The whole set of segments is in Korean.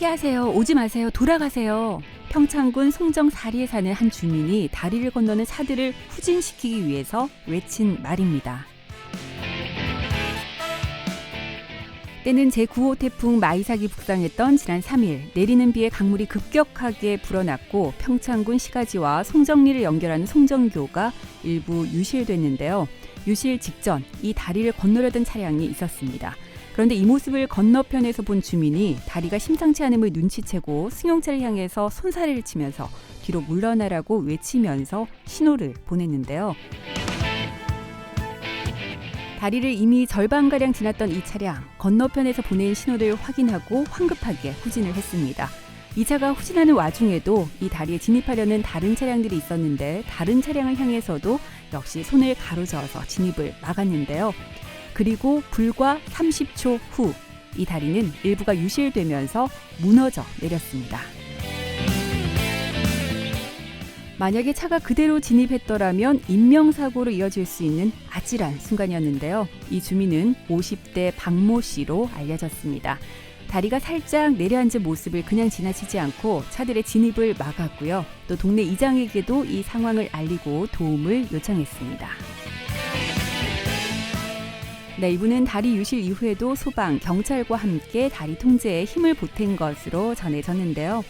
피하세요. 오지 마세요. 돌아가세요. 평창군 송정사리에 사는 한 주민이 다리를 건너는 차들을 후진시키기 위해서 외친 말입니다. 때는 제9호 태풍 마이삭이 북상했던 지난 3일 내리는 비에 강물이 급격하게 불어났고 평창군 시가지와 송정리를 연결하는 송정교가 일부 유실됐는데요. 유실 직전 이 다리를 건너려던 차량이 있었습니다. 그런데 이 모습을 건너편에서 본 주민이 다리가 심상치 않음을 눈치채고 승용차를 향해서 손사래를 치면서 뒤로 물러나라고 외치면서 신호를 보냈는데요. 다리를 이미 절반가량 지났던 이 차량, 건너편에서 보낸 신호를 확인하고 황급하게 후진을 했습니다. 이 차가 후진하는 와중에도 이 다리에 진입하려는 다른 차량들이 있었는데 다른 차량을 향해서도 역시 손을 가로저어서 진입을 막았는데요. 그리고 불과 30초 후 이 다리는 일부가 유실되면서 무너져 내렸습니다. 만약에 차가 그대로 진입했더라면 인명사고로 이어질 수 있는 아찔한 순간이었는데요. 이 주민은 50대 박모 씨로 알려졌습니다. 다리가 살짝 내려앉은 모습을 그냥 지나치지 않고 차들의 진입을 막았고요. 또 동네 이장에게도 이 상황을 알리고 도움을 요청했습니다. 네, 이분은 다리 유실 이후에도 소방, 경찰과 함께 다리 통제에 힘을 보탠 것으로 전해졌는데요.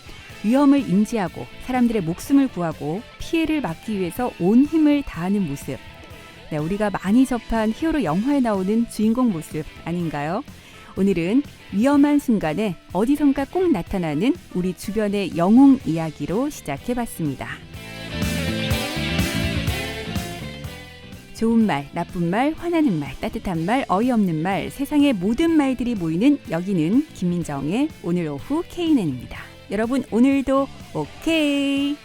위험을 인지하고 사람들의 목숨을 구하고 피해를 막기 위해서 온 힘을 다하는 모습. 네, 우리가 많이 접한 히어로 영화에 나오는 주인공 모습 아닌가요? 오늘은 위험한 순간에 어디선가 꼭 나타나는 우리 주변의 영웅 이야기로 시작해봤습니다. 좋은 말, 나쁜 말, 화나는 말, 따뜻한 말, 어이없는 말, 세상의 모든 말들이 모이는 여기는 김민정의 오늘 오후 KNN입니다. 여러분 오늘도 오케이.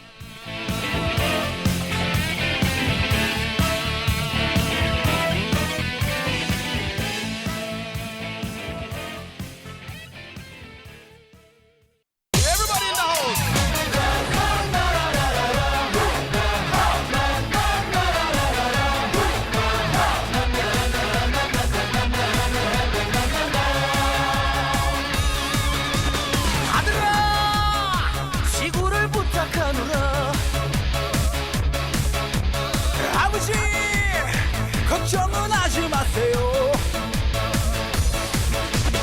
아버지 걱정은 하지 마세요.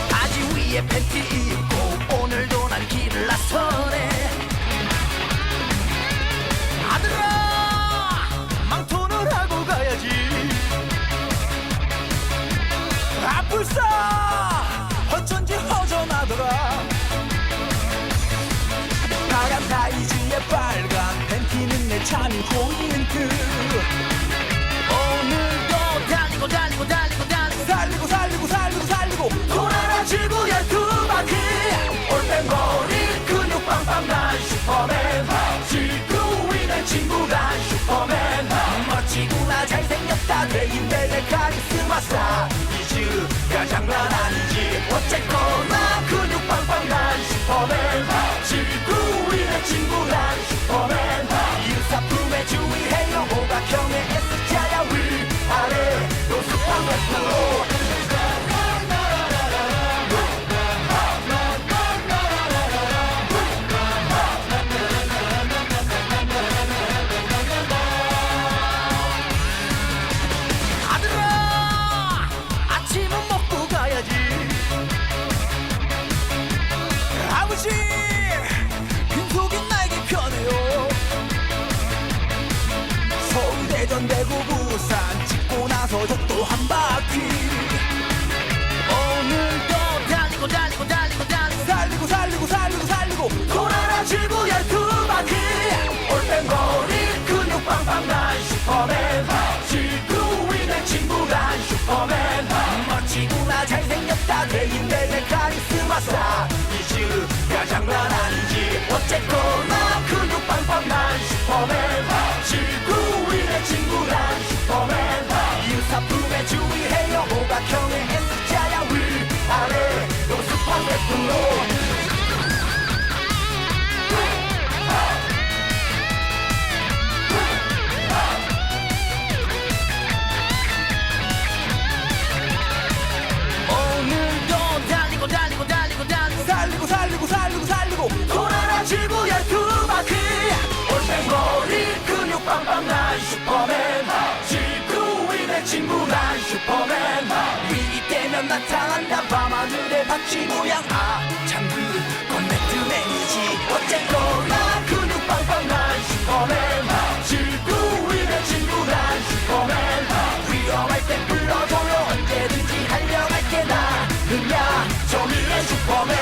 바지 위에 팬티 입고 오늘도 난 길을 나서네. 아들아 망토를 하고 가야지. 아플싸 어쩐지 허전하더라. 파란 타이즈에 빨간 팬티는 내 참이 포인트. 오늘도 달리고 달리고 달리고 달리고 달리고 달리고 달리고 달리고 돌아라 지구의 두 바퀴. 올빼머리 근육 빵빵 난 슈퍼맨. 지구 위의 친구란 슈퍼맨. 멋지구나 잘생겼다 대인배 내 카리스마 스타. 이즈가 장난 아니지. 어쨌거나 근육 빵빵 난 슈퍼맨. 지구 위의 친구란 슈퍼맨. 이유사품에 주의해요. 오각형의 S자야 위아래 노스팡 웨스트로. 아들아 아침은 먹고 가야지. 아버지 빈속이 나에게 편해요. 서울 대전 대구 부산 찍고 나서 저 또 한 바퀴. 오늘도 달리고 달리고 달리고 달리고 달리고 달리고 달리고 달리고 돌아라 지구의 두 바퀴. 올빼머리 근육 빵빵 난 슈퍼맨. 지구 위의 친구란 슈퍼맨. 멋지구나 잘생겼다 대인배 내 카리스마 스타. 이즈가 장난 아니지. 어쨌거나 근육 빵빵 난 슈퍼맨. 지구 위의 친구란 슈퍼맨. 이유사품에 주의해요. 오각형의 S자야 위아래 노스팡 웨스트로. 오늘도 달리고 달리고 달리고 달리고 달리고 달리고 달리고 나타난다 밤하늘의 박쥐 모양 참 그건 배트맨이지 어쨌거나 근육 빵빵 난 슈퍼맨 지구 위의 친구난 슈퍼맨 위험할 땐 불러줘요 언제든지 달려갈게 나는야 정의의 슈퍼맨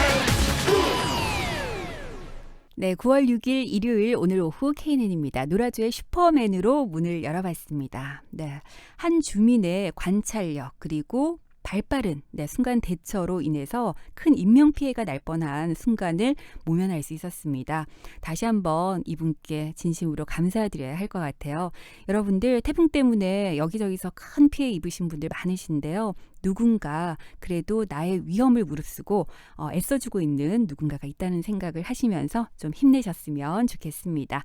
네, 9월 6일 일요일 오늘 오후 KNN입니다. 노라조의 슈퍼맨으로 문을 열어봤습니다. 네, 한 주민의 관찰력 그리고 발빠른 순간 대처로 인해서 큰 인명피해가 날 뻔한 순간을 모면할 수 있었습니다. 다시 한번 이분께 진심으로 감사드려야 할 것 같아요. 여러분들 태풍 때문에 여기저기서 큰 피해 입으신 분들 많으신데요. 누군가 그래도 나의 위험을 무릅쓰고 애써주고 있는 누군가가 있다는 생각을 하시면서 좀 힘내셨으면 좋겠습니다.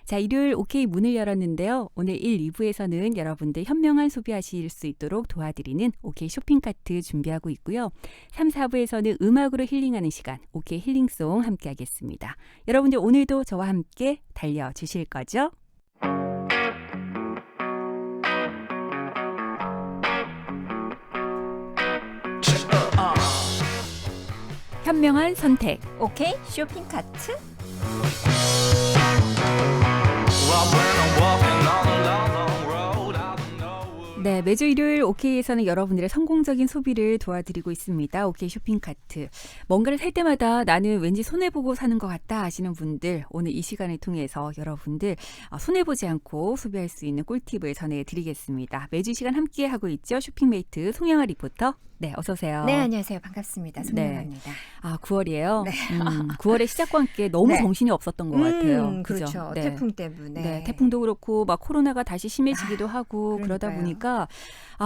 자, 일요일 OK 문을 열었는데요. 오늘 1, 2부에서는 여러분들 현명한 소비하실 수 있도록 도와드리는 OK 쇼핑카트 준비하고 있고요. 3, 4부에서는 음악으로 힐링하는 시간 OK 힐링송 함께 하겠습니다. 여러분들 오늘도 저와 함께 달려주실 거죠? 현명한 선택 오케이 쇼핑 카트. 네, 매주 일요일 OK에서는 여러분들의 성공적인 소비를 도와드리고 있습니다. OK 쇼핑카트. 뭔가를 살 때마다 나는 왠지 손해보고 사는 것 같다 하시는 분들 오늘 이 시간을 통해서 여러분들 손해보지 않고 소비할 수 있는 꿀팁을 전해드리겠습니다. 매주 시간 함께하고 있죠. 쇼핑메이트 송영아 리포터. 네, 어서 오세요. 네, 안녕하세요. 반갑습니다. 송영아입니다. 네. 9월이에요. 네. 9월의 시작과 함께 너무 네. 정신이 없었던 것 같아요. 그죠? 그렇죠. 네. 태풍 때문에. 네, 태풍도 그렇고 막 코로나가 다시 심해지기도 하고 그러다 그러니까요. 보니까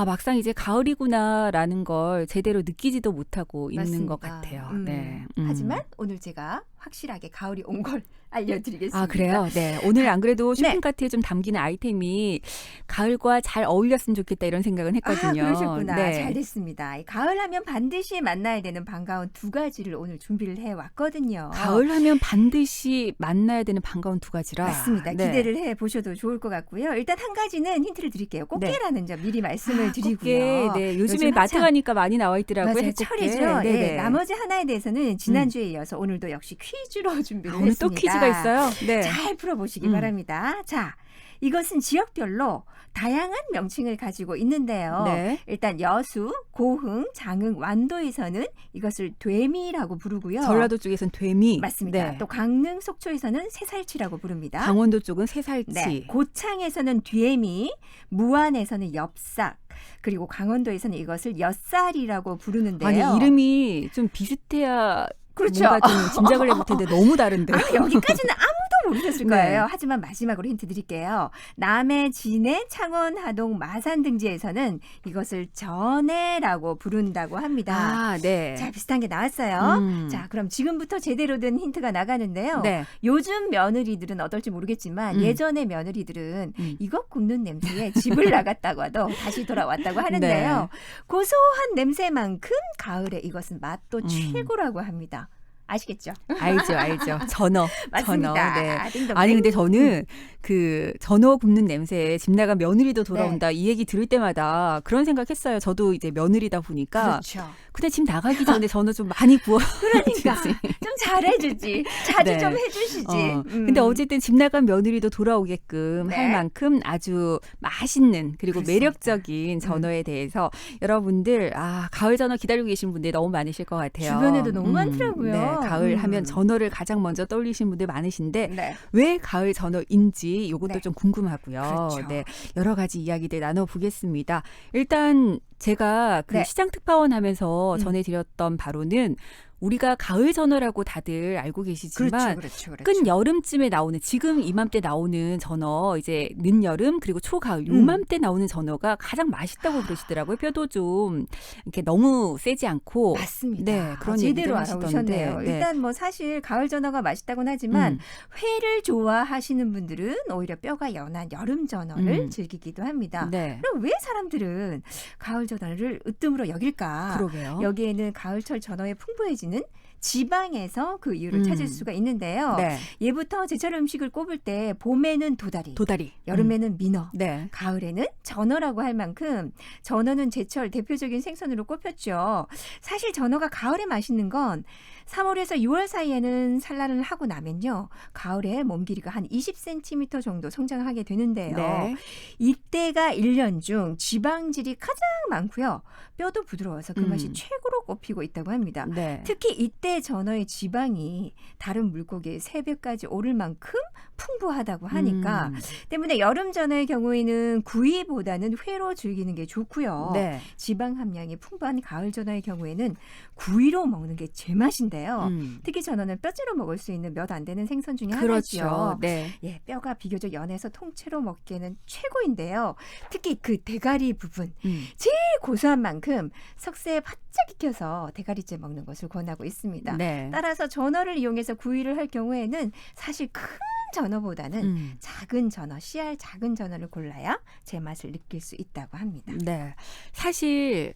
막상 이제 가을이구나라는 걸 제대로 느끼지도 못하고 있는 맞습니다. 것 같아요. 네. 하지만 오늘 제가 확실하게 가을이 온 걸 알려드리겠습니다. 그래요? 네. 오늘 안 그래도 네. 쇼핑카트에 좀 담기는 아이템이 가을과 잘 어울렸으면 좋겠다 이런 생각은 했거든요. 그러셨구나. 네. 잘 됐습니다. 가을 하면 반드시 만나야 되는 반가운 두 가지를 오늘 준비를 해왔거든요. 가을 하면 반드시 만나야 되는 반가운 두 가지라. 맞습니다. 네. 기대를 해보셔도 좋을 것 같고요. 일단 한 가지는 힌트를 드릴게요. 꽃게라는 점 미리 말씀을 드리고요. 꽃게. 네. 요즘에 요즘 마트 한참 가니까 많이 나와 있더라고요. 맞아요. 해꽃게. 철이죠. 네네. 네. 나머지 하나에 대해서는 지난주에 이어서 오늘도 역시 퀴즈로 준비를 오늘 또 했습니다. 퀴즈가 있어요. 네. 잘 풀어보시기 바랍니다. 자, 이것은 지역별로 다양한 명칭을 가지고 있는데요. 네. 일단 여수, 고흥, 장흥, 완도에서는 이것을 되미라고 부르고요. 전라도 쪽에서는 되미. 맞습니다. 네. 또 강릉, 속초에서는 새살치라고 부릅니다. 강원도 쪽은 새살치. 네, 고창에서는 뒤에미, 무안에서는 엽삭, 그리고 강원도에서는 이것을 엿살이라고 부르는데요. 아니 이름이 좀 비슷해야 그렇죠. 뭔가 좀 짐작을 해볼 텐데 너무 다른데요. 여기까지는 아무도 모르셨을 네. 거예요. 하지만 마지막으로 힌트 드릴게요. 남해, 진해, 창원, 하동, 마산 등지에서는 이것을 전해라고 부른다고 합니다. 네. 자, 비슷한 게 나왔어요. 음. 자, 그럼 지금부터 제대로 된 힌트가 나가는데요. 네. 요즘 며느리들은 어떨지 모르겠지만 예전의 며느리들은 이것 굽는 냄새에 집을 나갔다고 하도 다시 돌아왔다고 하는데요. 네. 고소한 냄새만큼 가을에 이것은 맛도 최고라고 합니다. 아시겠죠? 알죠. 전어. 맞습니다. 전어. 네. 딩동댕. 아니 근데 저는 그 전어 굽는 냄새에 집 나간 며느리도 돌아온다 이 얘기 들을 때마다 그런 생각했어요. 저도 이제 며느리다 보니까. 그렇죠. 근데 집 나가기 전에 전어 좀 많이 구워. 그러니까 좀 잘해주지. 자주 네. 좀 해주시지. 근데 어쨌든 집 나간 며느리도 돌아오게끔 네. 할 만큼 아주 맛있는 그리고 그렇습니다. 매력적인 전어에 대해서 여러분들 가을 전어 기다리고 계신 분들이 너무 많으실 것 같아요. 주변에도 너무 많더라고요. 네, 가을 하면 전어를 가장 먼저 떠올리시는 분들 많으신데 네. 왜 가을 전어인지 이것도 네. 좀 궁금하고요. 그렇죠. 네, 여러 가지 이야기들 나눠보겠습니다. 일단 제가 그 네. 시장 특파원 하면서 전해드렸던 바로는 우리가 가을 전어라고 다들 알고 계시지만 그렇죠. 끈 여름쯤에 나오는 지금 이맘때 나오는 전어 이제 늦여름 그리고 초가을 요맘때 나오는 전어가 가장 맛있다고 그러시더라고요. 뼈도 좀 이렇게 너무 세지 않고 맞습니다. 네, 그런 제대로 얘기들 알아오셨네요. 하시던데. 네. 일단 뭐 사실 가을 전어가 맛있다고는 하지만 회를 좋아하시는 분들은 오히려 뼈가 연한 여름 전어를 즐기기도 합니다. 네. 그럼 왜 사람들은 가을 가을 전어를 으뜸으로 여길까? 그러게요. 여기에는 가을철 전어에 풍부해지는 지방에서 그 이유를 찾을 수가 있는데요. 네. 예부터 제철 음식을 꼽을 때 봄에는 도다리, 여름에는 민어, 네. 가을에는 전어라고 할 만큼 전어는 제철 대표적인 생선으로 꼽혔죠. 사실 전어가 가을에 맛있는 건 3월에서 6월 사이에는 산란을 하고 나면요. 가을에 몸 길이가 한 20cm 정도 성장하게 되는데요. 네. 이때가 1년 중 지방질이 가장 많고요. 뼈도 부드러워서 그 맛이 최고로 꼽히고 있다고 합니다. 네. 특히 이때 전어의 지방이 다른 물고기의 3배까지 오를 만큼 풍부하다고 하니까 때문에 여름 전어의 경우에는 구이보다는 회로 즐기는 게 좋고요. 네. 지방 함량이 풍부한 가을 전어의 경우에는 구이로 먹는 게 제맛인데요. 특히 전어는 뼈째로 먹을 수 있는 몇 안 되는 생선 중에 그렇죠. 하나죠. 네. 예, 뼈가 비교적 연해서 통째로 먹기에는 최고인데요. 특히 그 대가리 부분 제일 고소한 만큼 석쇠에 바짝 익혀서 대가리째 먹는 것을 권하고 있습니다. 네. 따라서 전어를 이용해서 구이를 할 경우에는 사실 큰 전어보다는 작은 전어, 씨알 작은 전어를 골라야 제맛을 느낄 수 있다고 합니다. 네. 사실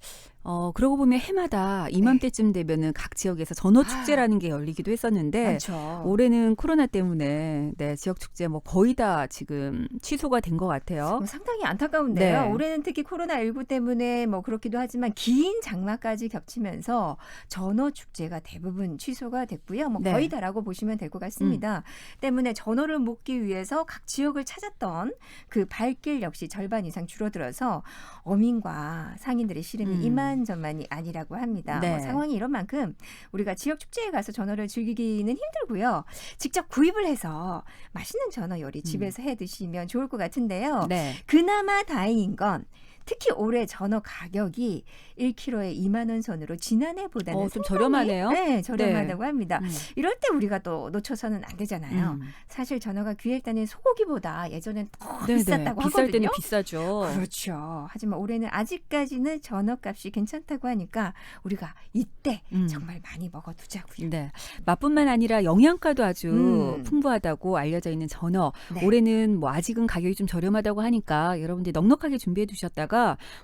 그러고 보면 해마다 이맘때쯤 되면은 각 지역에서 전어 축제라는 게 열리기도 했었는데 많죠. 올해는 코로나 때문에 네, 지역 축제 뭐 거의 다 지금 취소가 된 것 같아요. 상당히 안타까운데요. 네. 올해는 특히 코로나19 때문에 뭐 그렇기도 하지만 긴 장마까지 겹치면서 전어 축제가 대부분 취소가 됐고요. 뭐 네. 거의 다라고 보시면 될 것 같습니다. 때문에 전어를 먹기 위해서 각 지역을 찾았던 그 발길 역시 절반 이상 줄어들어서 어민과 상인들의 시름이 이만저만이 아니라고 합니다. 네. 뭐 상황이 이런 만큼 우리가 지역 축제에 가서 전어를 즐기기는 힘들고요. 직접 구입을 해서 맛있는 전어 요리 집에서 해 드시면 좋을 것 같은데요. 네. 그나마 다행인 건 특히 올해 전어 가격이 1kg에 2만 원 선으로 지난해보다는 좀 상당히, 저렴하네요. 네, 저렴하다고 합니다. 음. 이럴 때 우리가 또 놓쳐서는 안 되잖아요. 사실 전어가 귀할 때는 소고기보다 예전엔 더 네네. 비쌌다고 비쌀 하거든요. 때는 비싸죠. 그렇죠. 하지만 올해는 아직까지는 전어값이 괜찮다고 하니까 우리가 이때 정말 많이 먹어두자고요. 네. 맛뿐만 아니라 영양가도 아주 음. 풍부하다고 알려져 있는 전어. 네. 올해는 뭐 아직은 가격이 좀 저렴하다고 하니까 여러분들이 넉넉하게 준비해 두셨다가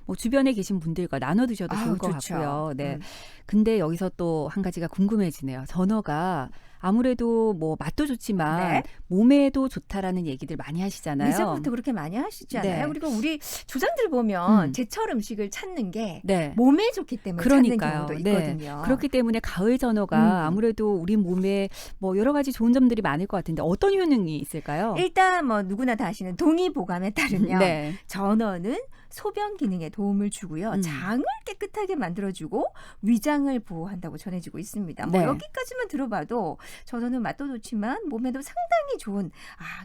뭐 주변에 계신 분들과 나눠 드셔도 좋을 것 좋죠. 같고요. 네. 근데 여기서 또 한 가지가 궁금해지네요. 전어가 아무래도 뭐 맛도 좋지만 네. 몸에도 좋다라는 얘기들 많이 하시잖아요. 예전부터 그렇게 많이 하시지 않아요? 네. 그리고 우리 조상들 보면 제철 음식을 찾는 게 네. 몸에 좋기 때문에 그러니까요. 찾는 경우도 네. 있거든요. 그렇기 때문에 가을 전어가 아무래도 우리 몸에 뭐 여러 가지 좋은 점들이 많을 것 같은데 어떤 효능이 있을까요? 일단 뭐 누구나 다 아시는 동의보감에 따르면 네. 전어는 소변 기능에 도움을 주고요. 장을 깨끗하게 만들어주고 위장을 보호한다고 전해지고 있습니다. 뭐 네. 여기까지만 들어봐도 전어는 맛도 좋지만 몸에도 상당히 좋은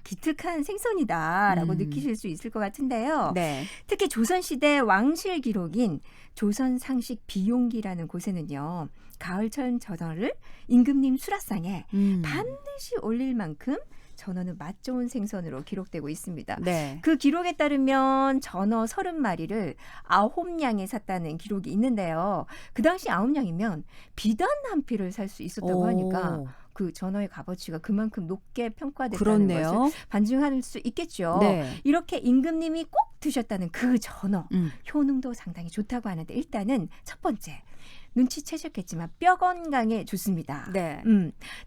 기특한 생선이다라고 느끼실 수 있을 것 같은데요. 네. 특히 조선시대 왕실 기록인 조선상식 비용기라는 곳에는요. 가을철 전어를 임금님 수라상에 반드시 올릴 만큼 전어는 맛 좋은 생선으로 기록되고 있습니다. 네. 그 기록에 따르면 전어 30마리를 9냥에 샀다는 기록이 있는데요. 그 당시 9냥이면 비단 한 피를 살 수 있었다고 하니까 그 전어의 값어치가 그만큼 높게 평가됐다는 그렇네요. 것을 반증할 수 있겠죠. 네. 이렇게 임금님이 꼭 드셨다는 그 전어 효능도 상당히 좋다고 하는데 일단은 첫 번째 눈치채셨겠지만 뼈 건강에 좋습니다. 네.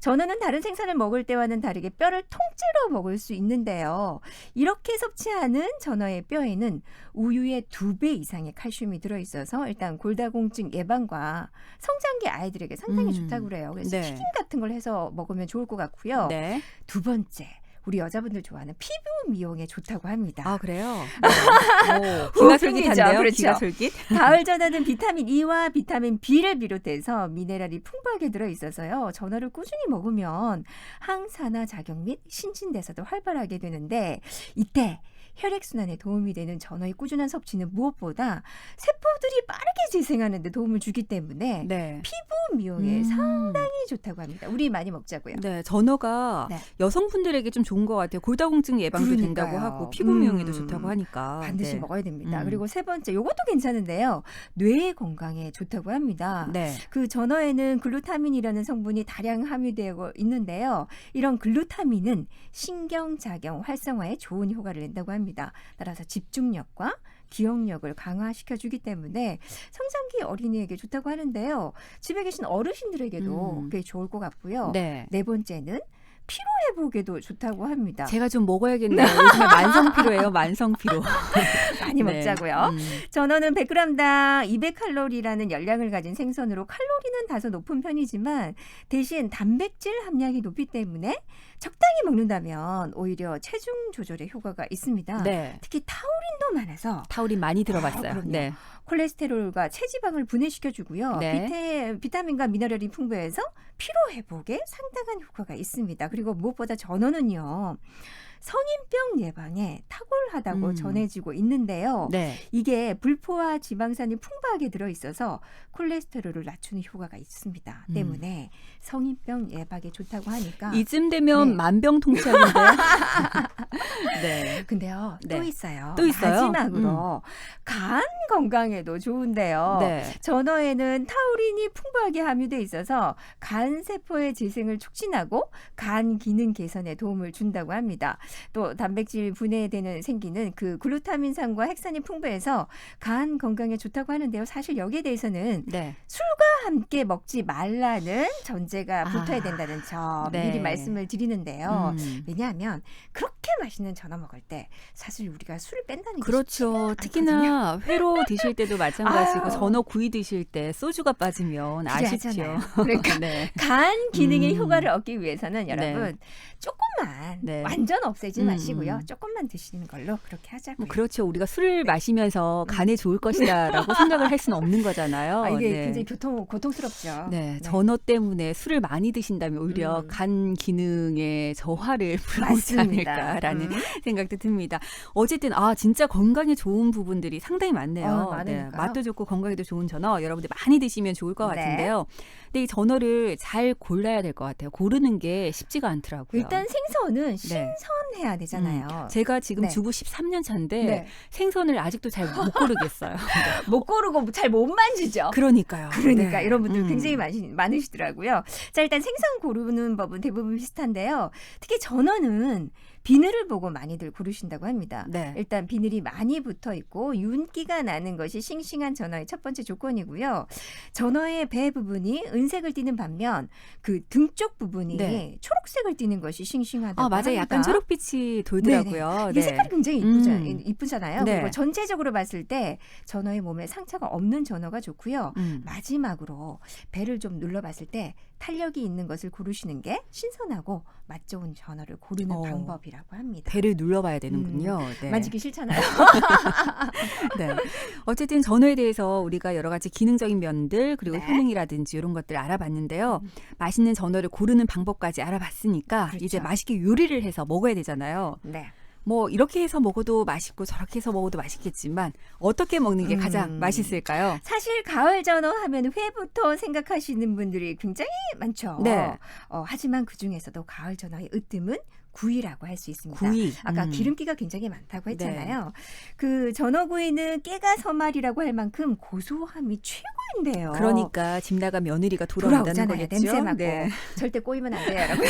전어는 다른 생선을 먹을 때와는 다르게 뼈를 통째로 먹을 수 있는데요. 이렇게 섭취하는 전어의 뼈에는 우유의 2배 이상의 칼슘이 들어있어서 일단 골다공증 예방과 성장기 아이들에게 상당히 좋다고 그래요. 그래서 네. 튀김 같은 걸 해서 먹으면 좋을 것 같고요. 네. 두 번째. 우리 여자분들 좋아하는 피부 미용에 좋다고 합니다. 아, 그래요? 기가 솔깃한데요? 그렇죠. 기가 솔깃? 가을 전어는 비타민 E와 비타민 B를 비롯해서 미네랄이 풍부하게 들어있어서요. 전어를 꾸준히 먹으면 항산화 작용 및 신진대사도 활발하게 되는데 이때 혈액순환에 도움이 되는 전어의 꾸준한 섭취는 무엇보다 세포들이 빠르게 재생하는 데 도움을 주기 때문에 네. 피부 미용에 상당히 좋다고 합니다. 우리 많이 먹자고요. 네, 전어가 네. 여성분들에게 좀 좋은 것 같아요. 골다공증 예방도 된다고 그러니까요. 하고 피부 미용에도 좋다고 하니까. 반드시 네. 먹어야 됩니다. 그리고 세 번째, 이것도 괜찮은데요. 뇌 건강에 좋다고 합니다. 네. 그 전어에는 글루타민이라는 성분이 다량 함유되어 있는데요. 이런 글루타민은 신경작용 활성화에 좋은 효과를 낸다고 합니다. 따라서 집중력과 기억력을 강화시켜주기 때문에 성장기 어린이에게 좋다고 하는데요. 집에 계신 어르신들에게도 꽤 좋을 것 같고요. 네. 네 번째는 피로 회복에도 좋다고 합니다. 제가 좀 먹어야겠네요. 요즘에 만성피로예요. 만성피로. 많이 네. 먹자고요. 전어는 100g당 200칼로리라는 열량을 가진 생선으로 칼로리는 다소 높은 편이지만 대신 단백질 함량이 높기 때문에 적당히 먹는다면 오히려 체중 조절에 효과가 있습니다. 네. 특히 타우린도 많아서 타우린 많이 들어봤어요. 그럼요. 네. 콜레스테롤과 체지방을 분해시켜주고요. 네. 비타민과 미네랄이 풍부해서 피로 회복에 상당한 효과가 있습니다. 그리고 무엇보다 전어는요. 성인병 예방에 탁월하다고 전해지고 있는데요. 네. 이게 불포화 지방산이 풍부하게 들어있어서 콜레스테롤을 낮추는 효과가 있습니다. 때문에 성인병 예방에 좋다고 하니까. 이쯤 되면 네. 만병통치약인데요. 네. 근데요. 네. 또 있어요. 또 있어요? 마지막으로 간 건강에도 좋은데요. 네. 전어에는 타우린이 풍부하게 함유돼 있어서 간 세포의 재생을 촉진하고 간 기능 개선에 도움을 준다고 합니다. 또 단백질 분해되는 생기는 그 글루타민산과 핵산이 풍부해서 간 건강에 좋다고 하는데요. 사실 여기에 대해서는 네. 술과 함께 먹지 말라는 전제가 붙어야 된다는 점 네. 미리 말씀을 드리는데요. 왜냐하면 그렇게 맛있는 전어 먹을 때 사실 우리가 술을 뺀다는 게 그렇죠. 쉽지가 특히나 회로 드실 때도 마찬가지고 아유. 전어 구이 드실 때 소주가 빠지면 아쉽죠. 그래야잖아요. 그러니까 네. 간 기능의 효과를 얻기 위해서는 여러분 네. 조금만 네. 완전 없애지 마시고요. 조금만 드시는 걸로 그렇게 하자고요. 뭐 그렇죠. 우리가 술을 마시면서 간에 좋을 것이다라고 생각을 할 수는 없는 거잖아요. 이게 네. 굉장히 고통스럽죠. 네, 전어 때문에 술을 많이 드신다면 오히려 간 기능의 저하를 불러오지 맞습니다. 않을까라는 생각도 듭니다. 어쨌든 진짜 건강에 좋은 부분들이 상당히 많네요. 많으니까요. 맛도 좋고 건강에도 좋은 전어 여러분들 많이 드시면 좋을 것 네. 같은데요. 근데 이 전어를 잘 골라야 될 것 같아요. 고르는 게 쉽지가 않더라고요. 일단 생선은 네. 신선해야 되잖아요. 제가 지금 네. 주부 13년 차인데 네. 생선을 아직도 잘 못 고르겠어요. 못 고르고 잘 못 만지죠. 그러니까 네. 이런 분들 굉장히 많으시더라고요. 자, 일단 생선 고르는 법은 대부분 비슷한데요. 특히 전어는 비늘을 보고 많이들 고르신다고 합니다. 네. 일단 비늘이 많이 붙어 있고 윤기가 나는 것이 싱싱한 전어의 첫 번째 조건이고요. 전어의 배 부분이 은색을 띠는 반면 그 등 쪽 부분이 네. 초록색을 띠는 것이 싱싱하다고 맞아요. 합니다. 약간 초록빛이 돌더라고요. 이 색깔이 굉장히 이쁘잖아요. 네. 그리고 전체적으로 봤을 때 전어의 몸에 상처가 없는 전어가 좋고요. 마지막으로 배를 좀 눌러봤을 때 탄력이 있는 것을 고르시는 게 신선하고 맛 좋은 전어를 고르는 방법이라고 합니다. 배를 눌러봐야 되는군요. 네. 만지기 싫잖아요. 네. 어쨌든 전어에 대해서 우리가 여러 가지 기능적인 면들 그리고 네. 효능이라든지 이런 것들 알아봤는데요. 맛있는 전어를 고르는 방법까지 알아봤으니까 그렇죠. 이제 맛있게 요리를 해서 먹어야 되잖아요. 네. 뭐 이렇게 해서 먹어도 맛있고 저렇게 해서 먹어도 맛있겠지만 어떻게 먹는 게 가장 맛있을까요? 사실 가을 전어 하면 회부터 생각하시는 분들이 굉장히 많죠. 네. 하지만 그중에서도 가을 전어의 으뜸은 구이라고 할 수 있습니다. 구이. 아까 기름기가 굉장히 많다고 했잖아요. 그 전어구이는 깨가 서말이라고 할 만큼 고소함이 최고인데요. 그러니까 집 나가 며느리가 돌아온다는 돌아오잖아요. 거겠죠. 냄새 맡고. 네. 절대 꼬이면 안 돼요, 여러분.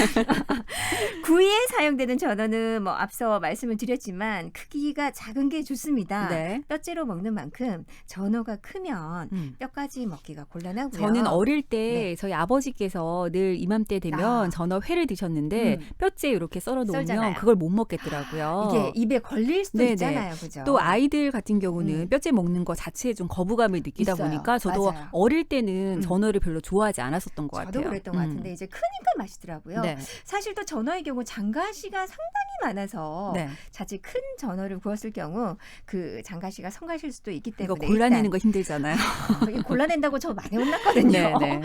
구이에 사용되는 전어는 뭐 앞서 말씀을 드렸지만 크기가 작은 게 좋습니다. 네. 뼈째로 먹는 만큼 전어가 크면 뼈까지 먹기가 곤란하고요. 저는 어릴 때 네. 저희 아버지께서 늘 이맘때 되면 전어 회를 드셨는데 뼈째 이렇게 썰어 놓으면 썰잖아요. 그걸 못 먹겠더라고요. 이게 입에 걸릴 수도 네네. 있잖아요, 그죠? 또 아이들 같은 경우는 뼈째 먹는 거 자체에 좀 거부감을 느끼다 있어요. 보니까 저도 맞아요. 어릴 때는 전어를 별로 좋아하지 않았었던 것 저도 같아요. 그랬던 것 같은데 이제 크니까 맛있더라고요. 네. 사실 또 전어의 경우 장가시가 상당히 많아서 네. 자칫 큰 전어를 구웠을 경우 그 장가시가 성가실 수도 있기 이거 때문에 골라내는 거 힘들잖아요. 골라낸다고 저 많이 혼났거든요. 네, 네.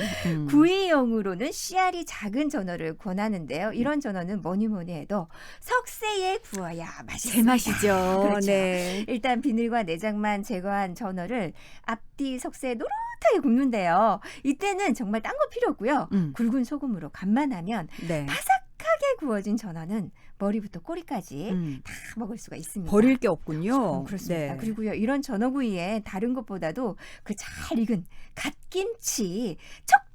구이용으로는 씨알이 작은 전어를 권하는데요. 이런 전어는 뭐니 해도 석쇠에 구워야 맛있습니다. 제맛이죠. 그렇죠. 네. 일단 비늘과 내장만 제거한 전어를 앞뒤 석쇠에 노릇하게 굽는데요. 이때는 정말 딴 거 필요 없고요. 굵은 소금으로 간만 하면 네. 바삭하게 구워진 전어는 머리부터 꼬리까지 다 먹을 수가 있습니다. 버릴 게 없군요. 그렇습니다. 네. 그리고요, 이런 전어구이에 다른 것보다도 그 잘 익은 갓김치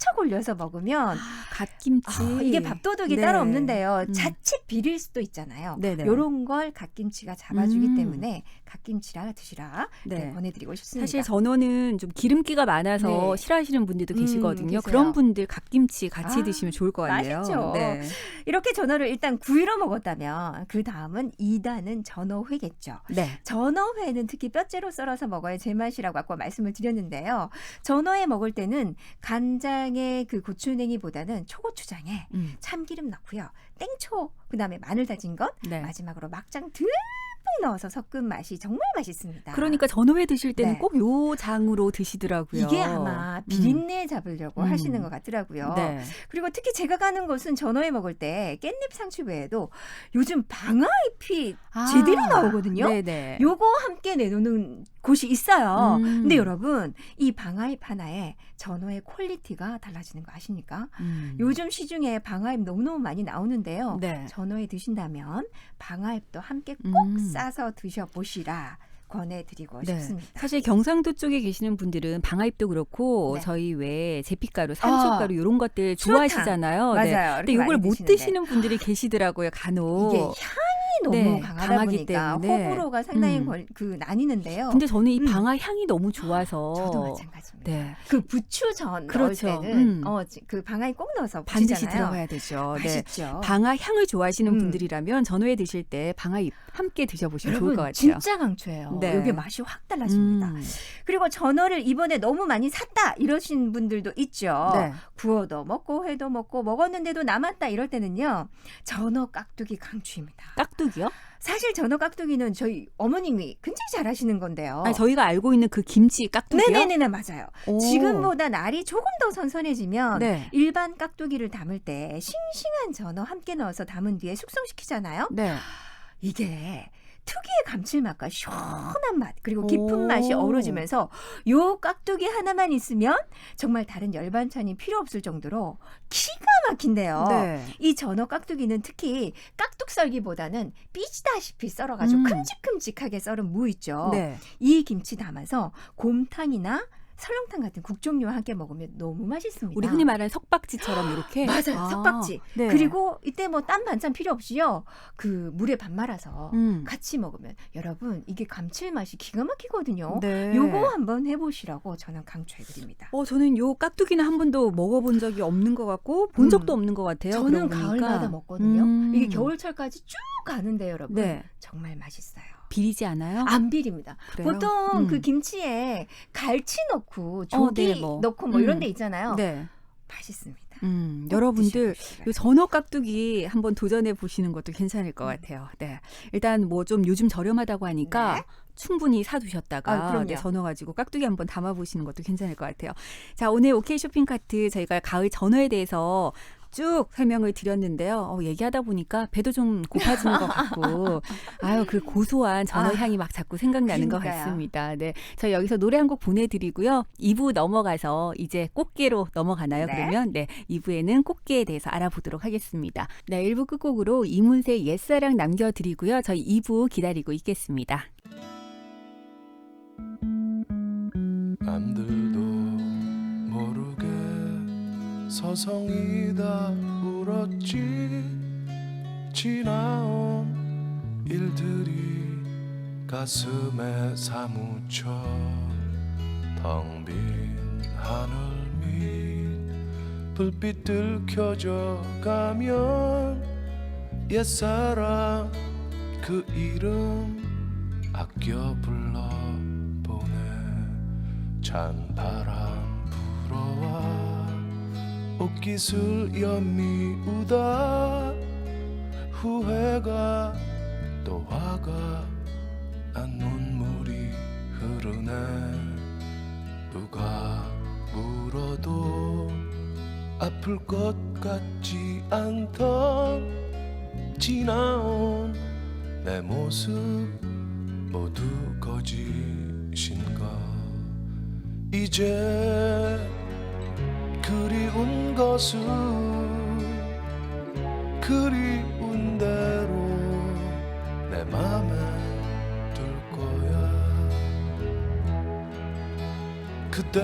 척척 올려서 먹으면 갓김치. 이게 밥도둑이 네. 따로 없는데요. 음. 자칫 비릴 수도 있잖아요. 네네. 이런 걸 갓김치가 잡아주기 때문에 갓김치라 드시라 네. 보내드리고 싶습니다. 사실 전어는 좀 기름기가 많아서 네. 싫어하시는 분들도 계시거든요. 계세요. 그런 분들 갓김치 같이 아, 드시면 좋을 것 같네요. 맛있죠. 네. 이렇게 전어를 일단 구이로 먹었다면 그 다음은 2단은 전어회겠죠. 네. 전어회는 특히 뼈째로 썰어서 먹어야 제맛이라고 아까 말씀을 드렸는데요. 전어회 먹을 때는 간장에 그 고추냉이보다는 초고추장에 참기름 넣고요. 땡초, 그다음에 마늘 다진 것, 네. 마지막으로 막장 듬뿍 넣어서 섞은 맛이 정말 맛있습니다. 그러니까 전어회 드실 때는 네. 꼭 요 장으로 드시더라고요. 이게 아마 비린내 잡으려고 하시는 것 같더라고요. 네. 그리고 특히 제가 가는 곳은 전어회 먹을 때 깻잎 상추 외에도 요즘 방아잎이 제대로 나오거든요. 네네. 요거 함께 내놓는 곳이 있어요. 음. 근데 여러분 이 방아잎 하나에 전어의 퀄리티가 달라지는 거 아십니까? 요즘 시중에 방아잎 너무너무 많이 나오는데요. 네. 전어회 드신다면 방아잎도 함께 꼭 싸서 드셔보시라 권해드리고 네. 싶습니다. 사실 경상도 쪽에 계시는 분들은 방아잎도 그렇고 네. 저희 외에 제피가루, 산초가루 이런 것들 추어탕. 좋아하시잖아요. 맞아요. 네. 이렇게 근데 이걸 많이 못 드시는데. 드시는 분들이 계시더라고요. 간혹. 이게 향이 너무 네, 강하다 강하기 보니까 때문에. 호불호가 상당히 나뉘는데요. 근데 저는 이 방아 향이 너무 좋아서 저도 마찬가지입니다. 네. 그 부추전 그렇죠. 넣을 때는 그 방아잎 꼭 넣어서 반드시 부치잖아요. 들어가야 되죠. 네. 맛있죠. 방아 향을 좋아하시는 분들이라면 전어회 드실 때 방아잎 함께 드셔보시면 좋을 것 여러분 같아요. 진짜 강추해요. 네. 이게 맛이 확 달라집니다. 그리고 전어를 이번에 너무 많이 샀다 이러신 분들도 있죠. 네. 구워도 먹고 회도 먹고 먹었는데도 남았다 이럴 때는요. 전어 깍두기 강추입니다. 깍두기요? 사실 전어 깍두기는 저희 어머님이 굉장히 잘하시는 건데요. 아니, 저희가 알고 있는 그 김치 깍두기요? 네네네 맞아요. 오. 지금보다 날이 조금 더 선선해지면 네. 일반 깍두기를 담을 때 싱싱한 전어 함께 넣어서 담은 뒤에 숙성시키잖아요. 네. 이게 특유의 감칠맛과 시원한 맛 그리고 깊은 오. 맛이 어우러지면서 요 깍두기 하나만 있으면 정말 다른 열반찬이 필요 없을 정도로 기가 막힌데요. 네. 이 전어 깍두기는 특히 깍둑 썰기보다는 삐지다시피 썰어가지고 큼직큼직하게 썰은 무 있죠. 네. 이 김치 담아서 곰탕이나 설렁탕 같은 국 종류와 함께 먹으면 너무 맛있습니다. 우리 흔히 말하는 석박지처럼 이렇게. 맞아요. 아, 석박지. 네. 그리고 이때 뭐 딴 반찬 필요 없이요. 그 물에 밥 말아서 같이 먹으면 여러분 이게 감칠맛이 기가 막히거든요. 네. 요거 한번 해보시라고 저는 강추해드립니다. 저는 요 깍두기는 한 번도 먹어본 적이 없는 것 같고 본 적도 없는 것 같아요. 저는 그러고 보니까. 가을마다 먹거든요. 이게 겨울철까지 쭉 가는데 여러분 네. 정말 맛있어요. 비리지 않아요? 안 비립니다. 그래요? 보통 그 김치에 갈치 넣고 조기 네, 뭐. 넣고 뭐 이런 데 있잖아요. 네. 맛있습니다. 여러분들 드셔보시라. 요 전어 깍두기 한번 도전해 보시는 것도 괜찮을 것 같아요. 네. 일단 뭐 좀 요즘 저렴하다고 하니까 네. 충분히 사두셨다가 그럼요. 네, 전어 가지고 깍두기 한번 담아 보시는 것도 괜찮을 것 같아요. 자, 오늘 오케이 쇼핑 카트 저희가 가을 전어에 대해서 쭉 설명을 드렸는데요. 얘기하다 보니까 배도 좀 고파지는 것 같고, 그 고소한 전어 향이 막 자꾸 생각나는 것 그러니까요. 같습니다. 네, 저희 여기서 노래 한 곡 보내드리고요. 2부 넘어가서 이제 꽃게로 넘어가나요? 네. 그러면 2부에는 꽃게에 대해서 알아보도록 하겠습니다. 네, 1부 끝곡으로 이문세의 옛사랑 남겨드리고요. 저희 2부 기다리고 있겠습니다. 남들도 모르게 서성이다 울었지. 지나온 일들이 가슴에 사무쳐 텅 빈 하늘 밑 불빛들 켜져 가면 옛사랑 그 이름 아껴 불러보네. 찬바람 불어와 옷깃을 연미우다 후회가 또 화가 난 눈물이 흐르네. 누가 물어도 아플 것 같지 않던 지나온 내 모습 모두 거짓인가. 이제 그리운 것은 그리운 대로 내 맘에 둘 거야. 그대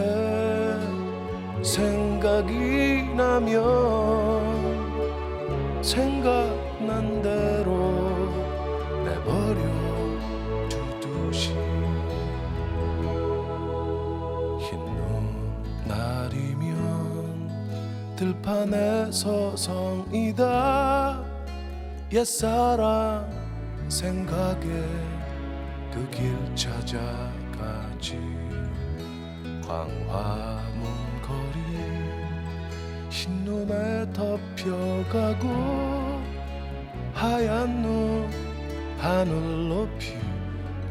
생각이 나면 생각난 대로 내버려 두듯이 흰 날이면 들판에 서성이다 옛사랑 생각에 그 길 찾아가지 광화문 거리 흰눈에 덮여가고 하얀 눈 하늘 높이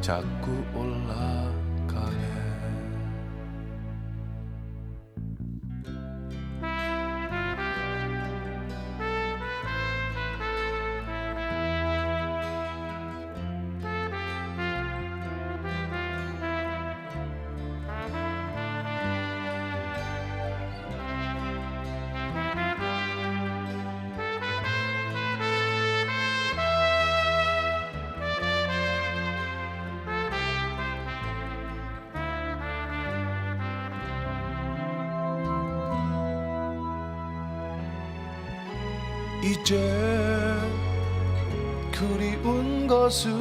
자꾸 올라가네 이제 그리운 것은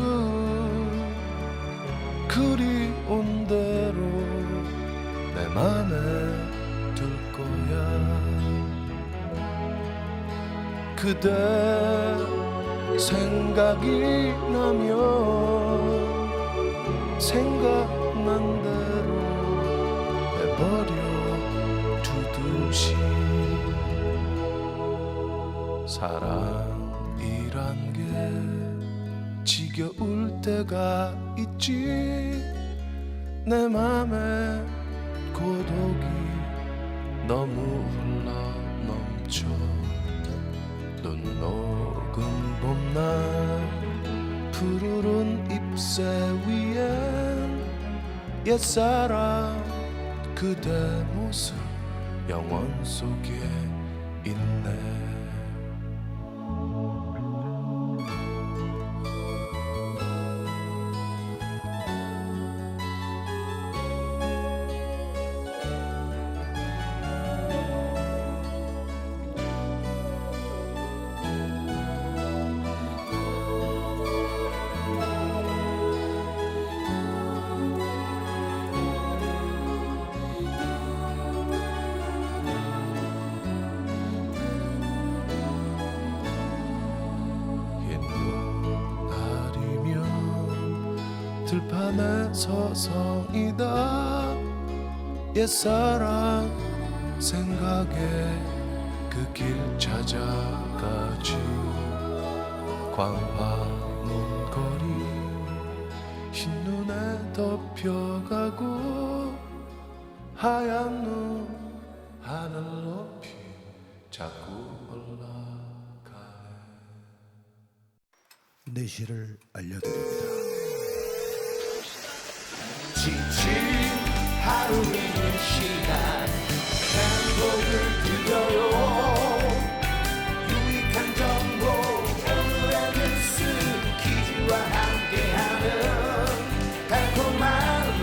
그리운 대로 내 맘에 둘 거야 그대 생각이 나면 생각난 대로 내버려 두듯이 사랑이란 게 지겨울 때가 있지 내 맘에 고독이 너무 흘러 넘쳐 눈 녹은 봄날 푸르른 잎새 위엔 옛사랑 그대 모습 영원 속에 있네 들판에 서성이다 옛사랑 생각에 그 길 찾아가지 광화문 거리 흰눈에 덮여가고 하얀 눈 하늘 높이 자꾸 올라가네 내실을 알려드립니다. 지친 하루의 시간 행복을 드려요 유익한 정보 오늘의 뉴스 퀴즈와 함께하는 달콤한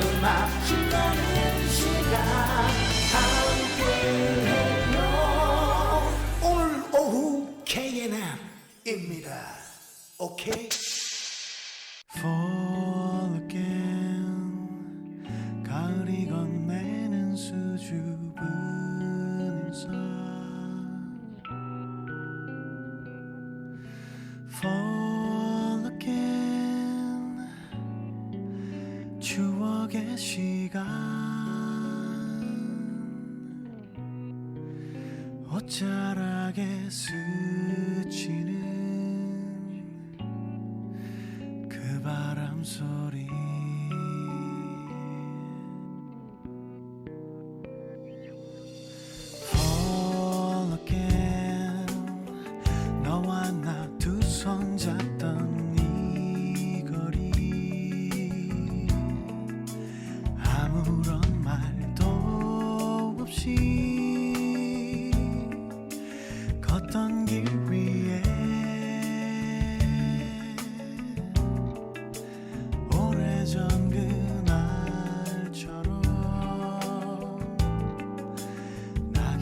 음악 신나는 시간 함께해요 오늘 오후 KNM입니다 오케이 Fall again 가을이 건네는 수줍은 일상 Fall again 추억의 시간 옷자락에 스치는 그 바람 소리 Fall again 너와 나 두 손 잡던 이 거리 아무런 말도 없이 걷던 길 위에 오래전 그날처럼 나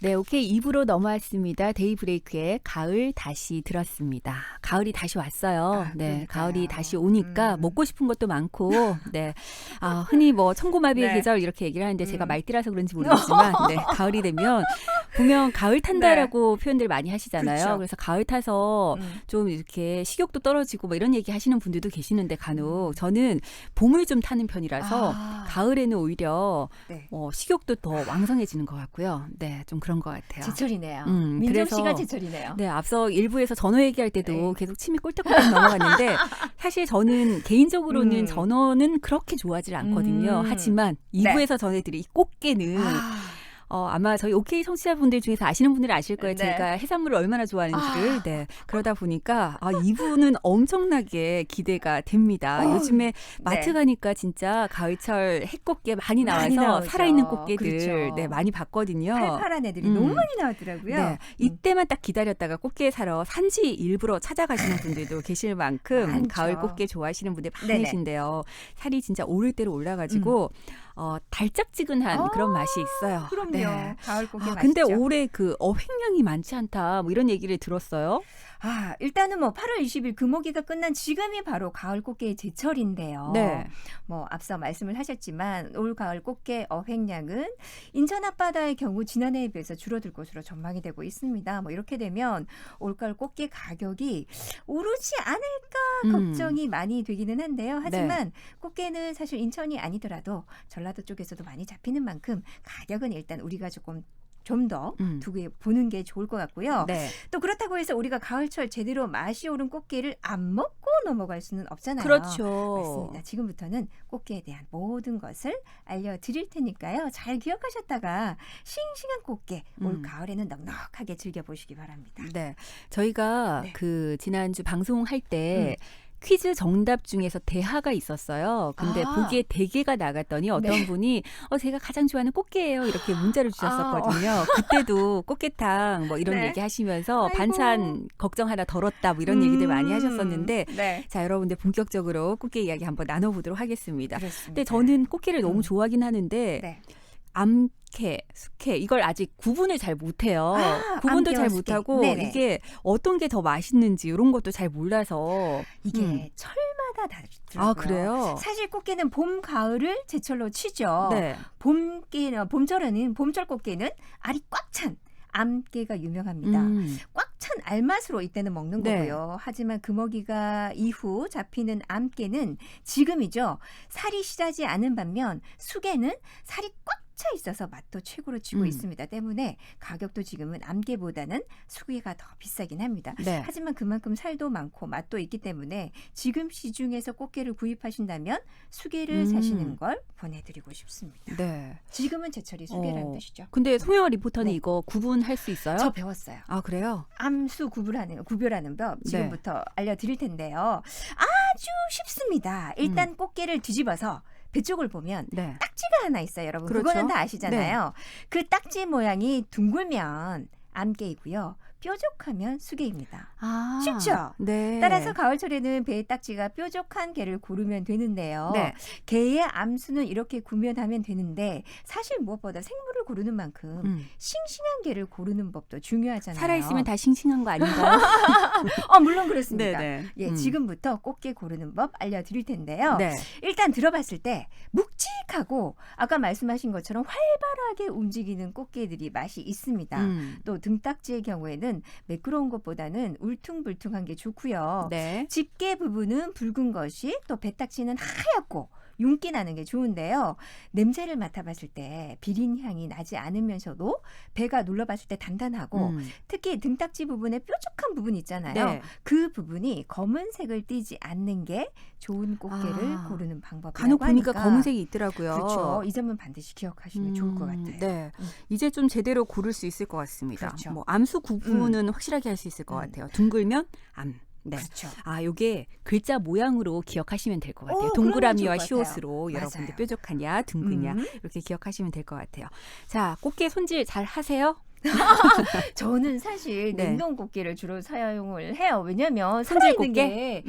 네, 오케이 2부로 넘어왔습니다. 데이브레이크의 가을 다시 들었습니다. 가을이 다시 왔어요. 네, 그러니까요. 가을이 다시 오니까 먹고 싶은 것도 많고, 네, 흔히 뭐 청고마비의 네. 계절 이렇게 얘기를 하는데 제가 말띠라서 그런지 모르겠지만, 네, 가을이 되면 보면 가을 탄다라고 표현들 많이 하시잖아요. 그렇죠. 그래서 가을 타서 좀 이렇게 식욕도 떨어지고 뭐 이런 얘기 하시는 분들도 계시는데 간혹 저는 봄을 좀 타는 편이라서 가을에는 오히려 네. 식욕도 더 왕성해지는 것 같고요. 네, 좀 그런 것 같아요. 제철이네요. 민정 그래서 씨가 제철이네요. 네, 앞서 일부에서 전어 얘기할 때도 네. 계속 침이 꼴딱꼴딱 넘어갔는데 사실 저는 개인적으로는 전어는 그렇게 좋아하지 않거든요. 하지만 2부에서 전해드릴 이 꽃게는 아마 저희 OK 청취자분들 중에서 아시는 분들은 아실 거예요. 네. 제가 해산물을 얼마나 좋아하는지를. 네. 그러다 보니까 이분은 엄청나게 기대가 됩니다. 요즘에 마트 가니까 진짜 가을철 해꽃게 많이 나와서 나오죠. 살아있는 꽃게들 그렇죠. 네, 많이 봤거든요. 팔팔한 애들이 너무 많이 나왔더라고요. 네, 이때만 딱 기다렸다가 꽃게 사러 산지 일부러 찾아가시는 분들도 계실 만큼 많죠. 가을 꽃게 좋아하시는 분들 네네. 많으신데요. 살이 진짜 오를 대로 올라가지고 달짝지근한 그런 맛이 있어요. 그럼요. 네. 가을 꽃게 맛있죠. 근데 올해 그 어획량이 많지 않다 뭐 이런 얘기를 들었어요. 일단은 뭐 8월 20일 금오기가 끝난 지금이 바로 가을 꽃게의 제철인데요. 네. 뭐 앞서 말씀을 하셨지만 올 가을 꽃게 어획량은 인천 앞바다의 경우 지난해에 비해서 줄어들 것으로 전망이 되고 있습니다. 뭐 이렇게 되면 올 가을 꽃게 가격이 오르지 않을까 걱정이 많이 되기는 한데요. 하지만 꽃게는 사실 인천이 아니더라도 전라도 쪽에서도 많이 잡히는 만큼 가격은 일단 우리가 좀 더 두고 보는 게 좋을 것 같고요. 네. 또 그렇다고 해서 우리가 가을철 제대로 맛이 오른 꽃게를 안 먹고 넘어갈 수는 없잖아요. 그렇죠. 맞습니다. 지금부터는 꽃게에 대한 모든 것을 알려드릴 테니까요. 잘 기억하셨다가 싱싱한 꽃게 올 가을에는 넉넉하게 즐겨보시기 바랍니다. 네. 저희가 네. 그 지난주 방송할 때 퀴즈 정답 중에서 대하가 있었어요. 근데 보기에 대게가 나갔더니 어떤 분이 제가 가장 좋아하는 꽃게예요. 이렇게 문자를 주셨었거든요. 그때도 꽃게탕 뭐 이런 네. 얘기 하시면서 아이고. 반찬 걱정 하나 덜었다 뭐 이런 얘기들 많이 하셨었는데 네. 자, 여러분들 본격적으로 꽃게 이야기 한번 나눠보도록 하겠습니다. 그렇습니다. 근데 저는 꽃게를 너무 좋아하긴 하는데 네. 암캐, 숙캐 이걸 아직 구분을 잘 못해요. 구분도 암캐와 잘 숙캐. 못하고 네네. 이게 어떤 게 더 맛있는지 이런 것도 잘 몰라서 이게 철마다 다르더라고요. 그래요? 사실 꽃게는 봄, 가을을 제철로 치죠. 네. 봄철에는 봄철 꽃게는 알이 꽉 찬 암깨가 유명합니다. 꽉 찬 알맛으로 이때는 먹는 네. 거고요. 하지만 금어기가 이후 잡히는 암깨는 지금이죠. 살이 실하지 않은 반면 수개는 살이 꽉 차 있어서 맛도 최고로 치고 있습니다. 때문에 가격도 지금은 암깨보다는 수개가 더 비싸긴 합니다. 네. 하지만 그만큼 살도 많고 맛도 있기 때문에 지금 시중에서 꽃게를 구입하신다면 수개를 사시는 걸 보내드리고 싶습니다. 네. 지금은 제철이 수개라는 뜻이죠. 근데 송영아 리포터는 네. 이거 구분할 수 있어요? 저 배웠어요. 그래요? 암수 구별하는 법 지금부터 알려드릴 텐데요. 아주 쉽습니다. 일단 꽃게를 뒤집어서 배 쪽을 보면 네. 딱지가 하나 있어요. 여러분 그렇죠? 그거는 다 아시잖아요. 그 딱지 모양이 둥글면 암깨이고요. 뾰족하면 수개입니다. 쉽죠? 네. 따라서 가을철에는 배의 딱지가 뾰족한 게를 고르면 되는데요. 네. 게의 암수는 이렇게 구별하면 되는데 사실 무엇보다 생물을 고르는 만큼 싱싱한 게를 고르는 법도 중요하잖아요. 살아있으면 다 싱싱한 거 아닌가요? 물론 그렇습니다. 네네. 예, 지금부터 꽃게 고르는 법 알려드릴 텐데요. 네. 일단 들어봤을 때 묵직하고 아까 말씀하신 것처럼 활발하게 움직이는 꽃게들이 맛이 있습니다. 또 등딱지의 경우에는 매끄러운 것보다는 울퉁불퉁한 게 좋고요. 네. 집게 부분은 붉은 것이 또 배딱지는 하얗고 윤기 나는 게 좋은데요. 냄새를 맡아봤을 때 비린 향이 나지 않으면서도 배가 눌러봤을 때 단단하고 특히 등딱지 부분에 뾰족한 부분 있잖아요. 네. 그 부분이 검은색을 띠지 않는 게 좋은 꽃게를 고르는 방법이라고 간혹 보니까 하니까. 검은색이 있더라고요. 그렇죠. 이 점은 반드시 기억하시면 좋을 것 같아요. 네. 이제 좀 제대로 고를 수 있을 것 같습니다. 그렇죠. 뭐 암수 구분은 확실하게 할 수 있을 것 같아요. 둥글면 암. 네. 그렇죠. 요게 글자 모양으로 기억하시면 될 것 같아요. 그러면 동그라미와 좋을 것 같아요. 시옷으로 여러분들 맞아요. 뾰족하냐, 둥그냐 이렇게 기억하시면 될 것 같아요. 자, 꽃게 손질 잘 하세요? 저는 사실 네. 냉동 꽃게를 주로 사용을 해요. 왜냐하면 손질 살아있는 꽃게? 게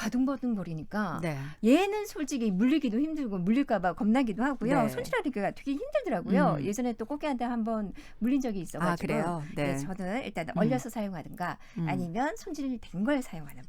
바둥바둥거리니까 네. 얘는 솔직히 물리기도 힘들고 물릴까봐 겁나기도 하고요. 네. 손질하기가 되게 힘들더라고요. 음. 예전에 또 꽃게한테 한번 물린 적이 있어가지고. 아, 그래요? 네. 저는 일단 얼려서 사용하든가 아니면 손질된 걸 사용하는.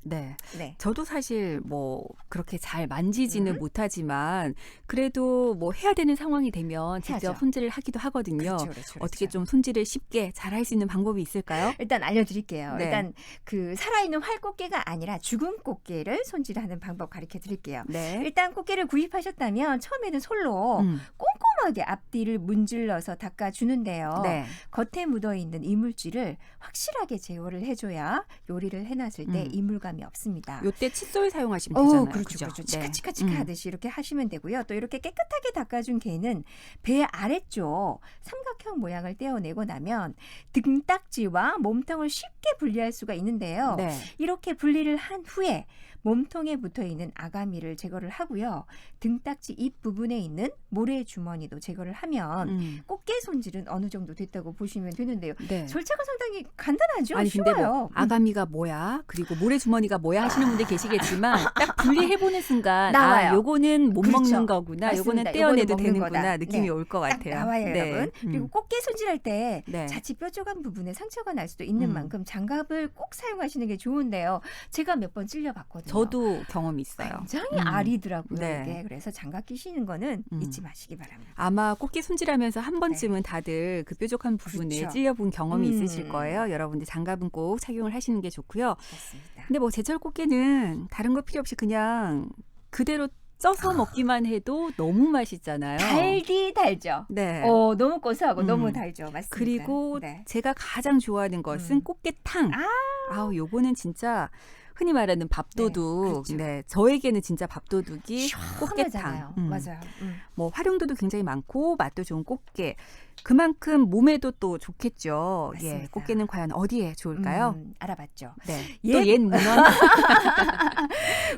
네. 네. 저도 사실 뭐 그렇게 잘 만지지는 못하지만 그래도 뭐 해야 되는 상황이 되면 직접 해야죠. 손질을 하기도 하거든요. 그렇죠. 어떻게 좀 손질을 쉽게 잘 할 수 있는 방법이 있을까요? 일단 알려드릴게요. 네. 일단 그 살아있는 활꽃게가 아니라 죽은 꽃게를 손질하는 방법 가르쳐 드릴게요. 네. 일단 꽃게를 구입하셨다면 처음에는 솔로 꼼꼼하게 앞뒤를 문질러서 닦아주는데요. 네. 겉에 묻어있는 이물질을 확실하게 제거를 해줘야 요리를 해놨을 때 이물감이 없습니다. 요때 칫솔 사용하시면 되잖아요. 그렇죠. 그죠? 치카치카 네. 하듯이 이렇게 하시면 되고요. 또 이렇게 깨끗하게 닦아준 게는 배 아래쪽 삼각형 모양을 떼어내고 나면 등딱지와 몸통을 쉽게 분리할 수가 있는데요. 네. 이렇게 분리를 한 후에 몸통에 붙어있는 아가미를 제거를 하고요. 등딱지 입 부분에 있는 모래 주머니도 제거를 하면 꽃게 손질은 어느 정도 됐다고 보시면 되는데요. 네. 절차가 상당히 간단하죠? 아니 근데 쉬워요. 뭐 아가미가 뭐야? 그리고 모래 주머니가 뭐야 하시는 분들 계시겠지만 딱 분리해 보는 순간 나와요. 아, 요거는 못 그렇죠. 먹는 거구나. 요거는 맞습니다. 떼어내도 요거는 먹는 되는구나. 거다. 느낌이 네. 올 것 딱 같아요. 나와요, 네. 여러분. 그리고 꽃게 손질할 때 네. 자칫 뾰족한 부분에 상처가 날 수도 있는 음. 만큼 장갑을 꼭 사용하시는 게 좋은데요. 제가 몇 번 찔려봤거든요. 저도 경험이 있어요. 굉장히 아리더라고요. 네. 이게. 그래서 장갑 끼시는 거는 잊지 마시기 바랍니다. 아마 꽃게 손질하면서 한 번쯤은 다들 그 뾰족한 부분에 네. 그렇죠. 찔려본 경험이 있으실 거예요. 여러분들 장갑은 꼭 착용을 하시는 게 좋고요. 맞습니다. 근데 뭐 제철 꽃게는 다른 거 필요 없이 그냥 그대로 쪄서 먹기만 해도 너무 맛있잖아요. 달디 달죠. 네. 너무 고소하고 너무 달죠. 맞습니다. 그리고 네. 제가 가장 좋아하는 것은 꽃게탕. 아우, 요거는 진짜 흔히 말하는 밥도둑. 네, 그렇죠. 네, 저에게는 진짜 밥도둑이 시원하잖아요. 꽃게탕. 맞아요. 뭐 활용도도 굉장히 많고 맛도 좋은 꽃게. 그만큼 몸에도 또 좋겠죠. 예, 맞습니다. 꽃게는 과연 어디에 좋을까요? 알아봤죠. 네. 예. 또 옛 문헌.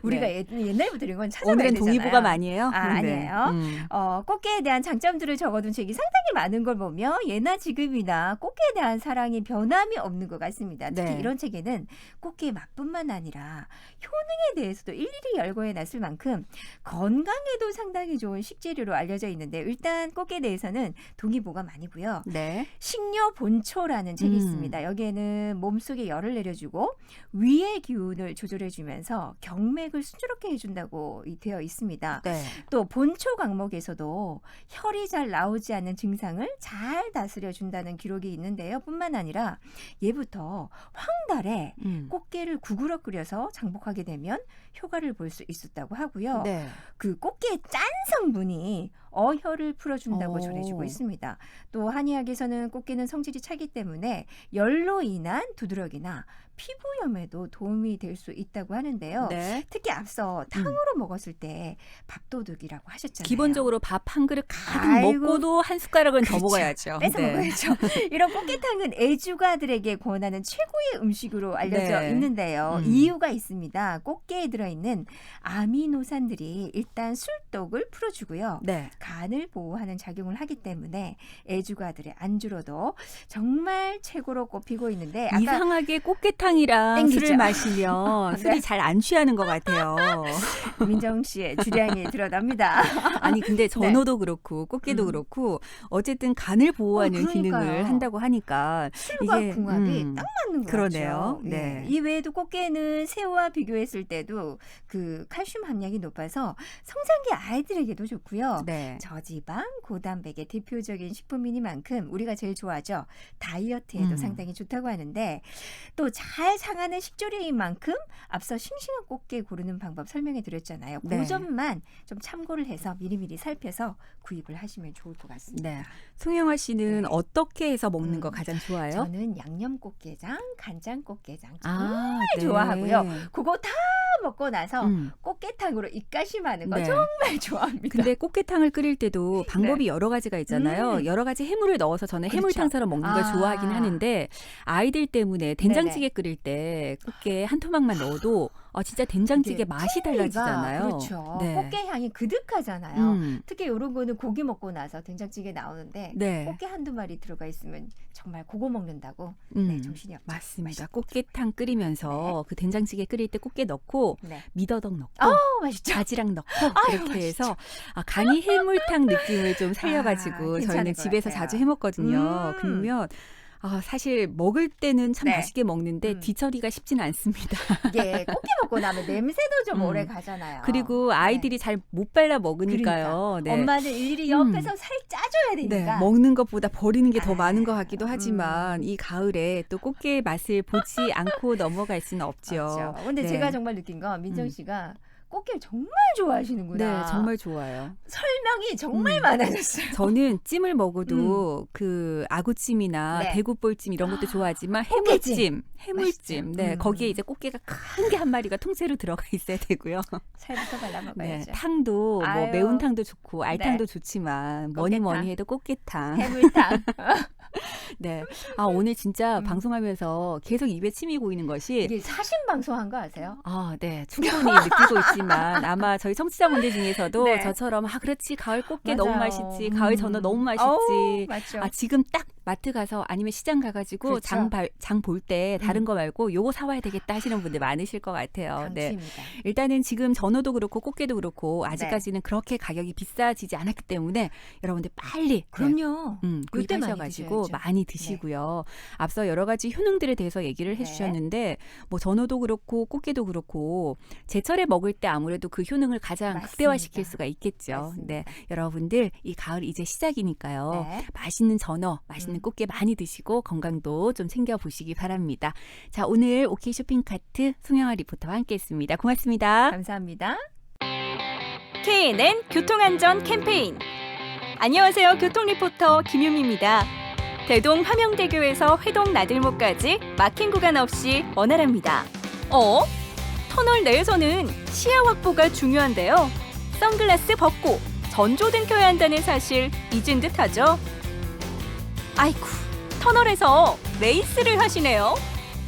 우리가 네. 옛날부터 이런 건 찾아봐야 오늘은 되잖아요. 동의보감 아니에요? 아니에요. 네. 꽃게에 대한 장점들을 적어둔 책이 상당히 많은 걸 보며 예나 지금이나 꽃게에 대한 사랑이 변함이 없는 것 같습니다. 특히 네. 이런 책에는 꽃게의 맛뿐만 아니라 효능에 대해서도 일일이 열거해 놨을 만큼 건강에도 상당히 좋은 식재료로 알려져 있는데 일단 꽃게에 대해서는 동의보감 아니고요. 네. 식료 본초라는 책이 있습니다. 여기에는 몸속에 열을 내려주고 위의 기운을 조절해주면서 경맥을 순조롭게 해준다고 되어 있습니다. 네. 또 본초 강목에서도 혈이 잘 나오지 않는 증상을 잘 다스려준다는 기록이 있는데요. 뿐만 아니라 예부터 황달에 꽃게를 구그러 끓여서 장복하게 되면 효과를 볼 수 있었다고 하고요. 네. 그 꽃게의 짠 성분이 어혈을 풀어준다고 오. 전해지고 있습니다. 또 한의학에서는 꽃게는 성질이 차기 때문에 열로 인한 두드러기나 피부염에도 도움이 될 수 있다고 하는데요. 네. 특히 앞서 탕으로 먹었을 때 밥도둑이라고 하셨잖아요. 기본적으로 밥 한 그릇 가득 아이고. 먹고도 한 숟가락은 더 그렇죠. 먹어야죠. 뺏어 네. 먹어야죠. 이런 꽃게탕은 애주가들에게 권하는 최고의 음식으로 알려져 네. 있는데요. 이유가 있습니다. 꽃게에 들어있는 아미노산들이 일단 술독을 풀어주고요. 네. 간을 보호하는 작용을 하기 때문에 애주가들의 안주로도 정말 최고로 꼽히고 있는데 아까 이상하게 꽃게탕이랑 땡기죠. 술을 마시면 네. 술이 잘 안 취하는 것 같아요. 민정 씨의 주량이 드러납니다. 아니 근데 전어도 그렇고 꽃게도 그렇고 어쨌든 간을 보호하는 그러니까요. 기능을 한다고 하니까 술과 이게 궁합이 딱 맞는 것 그러네요. 같죠. 네. 이 외에도 꽃게는 새우와 비교했을 때도 그 칼슘 함량이 높아서 성장기 아이들에게도 좋고요. 네. 저지방, 고단백의 대표적인 식품이니만큼 우리가 제일 좋아하죠. 다이어트에도 상당히 좋다고 하는데 또 잘 상하는 식조류인 만큼 앞서 싱싱한 꽃게 고르는 방법 설명해 드렸잖아요. 네. 그 점만 좀 참고를 해서 미리미리 살펴서 구입을 하시면 좋을 것 같습니다. 네. 송영아 씨는 네. 어떻게 해서 먹는 거 가장 좋아해요? 저는 양념 꽃게장, 간장 꽃게장 아, 네. 좋아하고요. 그거 다 먹고 나서 음. 꽃게탕으로 입가심하는 거 네. 정말 좋아합니다. 근데 꽃게탕을 끓일 때도 방법이 여러 가지가 있잖아요. 여러 가지 해물을 넣어서 저는 그렇죠. 해물탕처럼 먹는 걸 아. 좋아하긴 하는데 아이들 때문에 된장찌개 끓일 때 꽃게 한 토막만 넣어도 진짜 된장찌개 이게 맛이 풍미가, 달라지잖아요. 그렇죠. 네. 꽃게 향이 그득하잖아요. 음. 특히 이런 거는 고기 먹고 나서 된장찌개 나오는데 네. 꽃게 한두 마리 들어가 있으면 정말 그거 먹는다고 네, 정신이 없죠. 맞습니다. 꽃게탕 끓이면서 그 된장찌개 끓일 때 꽃게 넣고 네. 미더덕 넣고 맛있죠. 바지락 넣고 아유, 이렇게 맛있죠. 해서 간이 해물탕 느낌을 좀 살려가지고 괜찮을 저희는 것 집에서 같아요. 자주 해먹거든요. 그러면 사실 먹을 때는 참 네. 맛있게 먹는데 뒤처리가 쉽지는 않습니다. 이게 꽃게 먹고 나면 냄새도 좀 음. 오래 가잖아요. 그리고 아이들이 잘 못 발라 먹으니까요. 그러니까. 엄마는 일일이 옆에서 살 짜줘야 네, 되니까. 먹는 것보다 버리는 게 더 많은 것 같기도 음. 하지만 이 가을에 또 꽃게의 맛을 보지 않고 넘어갈 수는 없죠. 그렇죠. 근데 네. 제가 정말 느낀 건 민정 씨가 꽃게를 정말 좋아하시는구나. 네, 정말 좋아요. 설명이 정말 많아졌어요. 저는 찜을 먹어도 그 아구찜이나 네. 대구볼찜 이런 것도 좋아하지만 꽃게찜. 해물찜, 맛있죠. 네, 거기에 이제 꽃게가 큰 게 한 마리가 통째로 들어가 있어야 되고요. 살부터 발라 네, 먹어야죠. 탕도 뭐 아유. 매운탕도 좋고 알탕도 네. 좋지만 꽃게탕. 뭐니 해도 꽃게탕. 해물탕. 네, 오늘 진짜 음. 방송하면서 계속 입에 침이 고이는 것이 이게 사신 방송한 거 아세요? 네, 충분히 느끼고 있지만 아마 저희 청취자분들 중에서도 네. 저처럼 그렇지 가을 꽃게 너무 맞아요. 맛있지 가을 전어 너무 맛있지 어우, 맞죠. 지금 딱 마트 가서 아니면 시장 가가지고 그렇죠. 장 볼 때 다른 거 말고 요거 사와야 되겠다 하시는 분들 많으실 것 같아요. 네. 강추입니다. 일단은 지금 전어도 그렇고 꽃게도 그렇고 아직까지는 그렇게 가격이 비싸지지 않았기 때문에 여러분들 빨리 그럼요. 요때 많이 구입하셔가지고 드셔야죠. 많이 드시고요. 앞서 여러 가지 효능들에 대해서 얘기를 해주셨는데 뭐 전어도 그렇고 꽃게도 그렇고 제철에 먹을 때 아무래도 그 효능을 가장 맞습니다. 극대화시킬 수가 있겠죠. 맞습니다. 네, 여러분들 이 가을 이제 시작이니까요. 네. 맛있는 전어, 맛있는 꽃게 많이 드시고 건강도 좀 챙겨보시기 바랍니다. 자, 오늘 OK 쇼핑 카트 송영아 리포터와 함께했습니다. 고맙습니다. 감사합니다. KNN 교통안전 캠페인. 안녕하세요. 교통리포터 김유미입니다. 대동 화명대교에서 회동 나들목까지 막힌 구간 없이 원활합니다. 터널 내에서는 시야 확보가 중요한데요. 선글라스 벗고 전조등 켜야 한다는 사실 잊은 듯하죠? 아이쿠, 터널에서 레이스를 하시네요.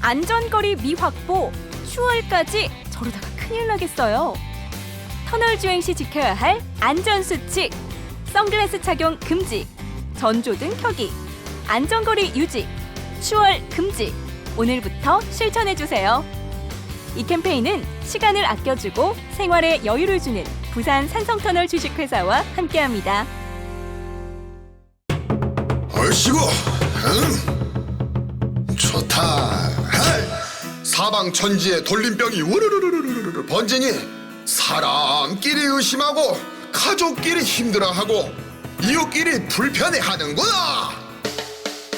안전거리 미확보, 추월까지 저러다가 큰일 나겠어요. 터널 주행 시 지켜야 할 안전수칙, 선글라스 착용 금지, 전조등 켜기, 안전거리 유지, 추월 금지. 오늘부터 실천해주세요. 이 캠페인은 시간을 아껴주고 생활에 여유를 주는 부산 산성터널 주식회사와 함께합니다. 얼씨구 좋다. 사방천지에 돌림병이 우르르르르르 번지니 사람끼리 의심하고 가족끼리 힘들어하고 이웃끼리 불편해하는구나.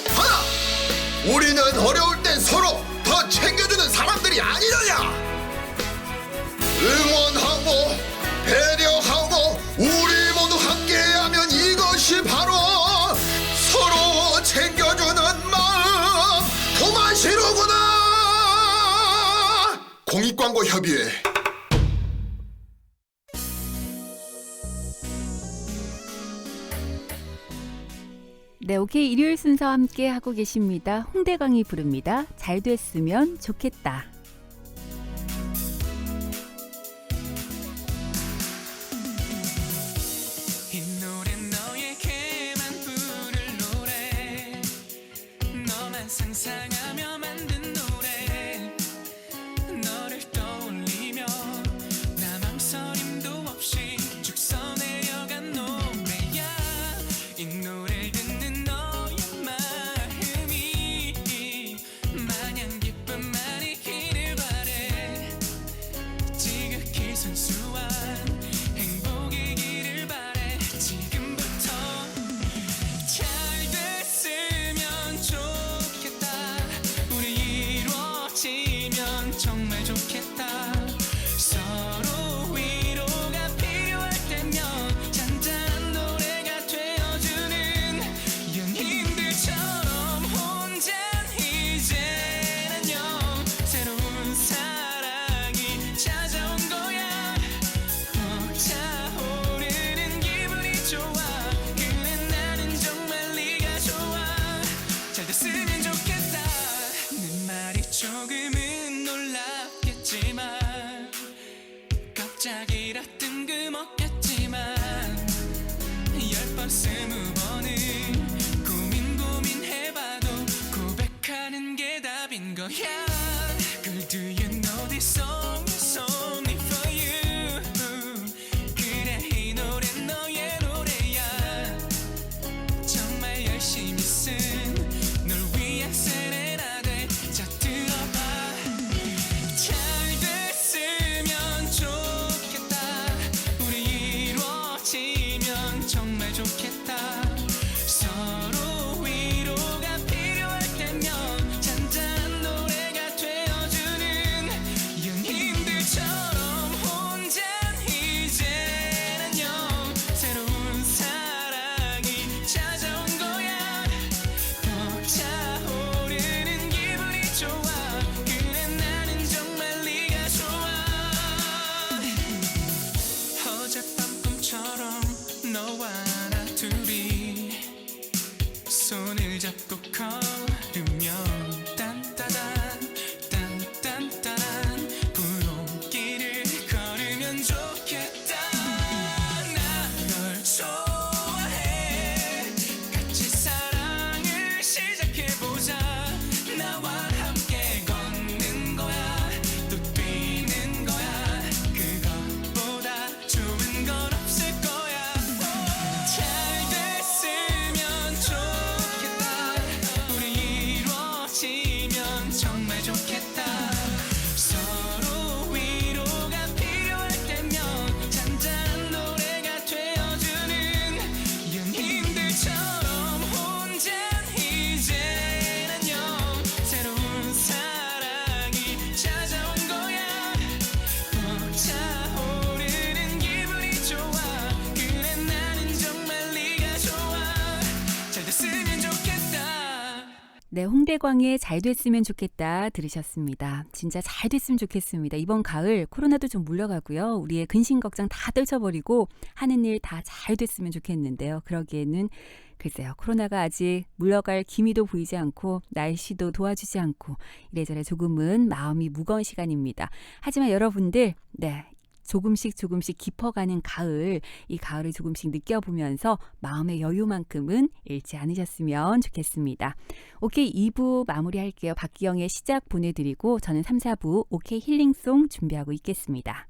하나, 우리는 어려울 땐 서로 더 챙겨주는 사람들이 아니더냐. 응원하고 배려하고 우리 모두 함께하면 이것이 바로 서로 챙겨주는 마음 그만시로구나. 공익광고협의회. 네, OK 일요일 순서 함께 하고 계십니다. 홍대광이 부릅니다. 잘 됐으면 좋겠다. 이 노래 너에게만 부를 노래 너만 상상하며 만든 노래 너를 떠올리며 나 망설임도 없이 쭉 써내려간 노래야 이 노래를 듣는 너의 마음이 마냥 기쁨만이 기를 갑자기라 뜬금없겠지만 10번 20번은 고민해봐도 고백하는 게 답인 거야. Girl, do you know this song is only for you. 그래 이 노래 너의 노래야. 정말 열심히 쓴 널 위한 세레나데. 자 들어봐. 잘 됐으면 좋겠다. 우리 이루어지면 정말 좋겠다. 서로 위로가 필요할 때면 잔잔한 노래가 되어주는 연인들처럼 혼자 이제는요. 새로운 사랑이 찾아온 거야. 벅차오르는 기분이 좋아. 그래 나는 정말 네가 좋아. 어젯밤꿈처럼 너와 나 둘이 손을 잡고 걸으면 딴따단 딴딴딴 분홍길을 걸으면 좋겠다. 나 널 좋아해. 같이 사랑을 시작해보자. 나와 함께 걷는 거야. 또 뛰는 거야. 그것보다 좋은 건 없을 거야. 잘 됐으면 좋겠다. 우리 이루어지면 정말 좋겠다. 서로 위로가 필요할 때면 잔잔한 노래가 되어주는 연인들처럼 혼자 이제는요. 새로운 사랑이 찾아온 거야. 벅차오르는 기분이 좋아. 그래 나는 정말 네가 좋아. 잘 됐으면 좋겠다. 네, 홍대광의 잘 됐으면 좋겠다 들으셨습니다. 진짜 잘 됐으면 좋겠습니다. 이번 가을 코로나도 좀 물러가고요. 우리의 근심 걱정 다 떨쳐버리고 하는 일 다 잘 됐으면 좋겠는데요. 그러기에는 글쎄요. 코로나가 아직 물러갈 기미도 보이지 않고 날씨도 도와주지 않고 이래저래 조금은 마음이 무거운 시간입니다. 하지만 여러분들 조금씩 깊어가는 가을, 이 가을을 조금씩 느껴보면서 마음의 여유만큼은 잃지 않으셨으면 좋겠습니다. 오케이 2부 마무리할게요. 박기영의 시작 보내드리고 저는 3, 4부 오케이 힐링송 준비하고 있겠습니다.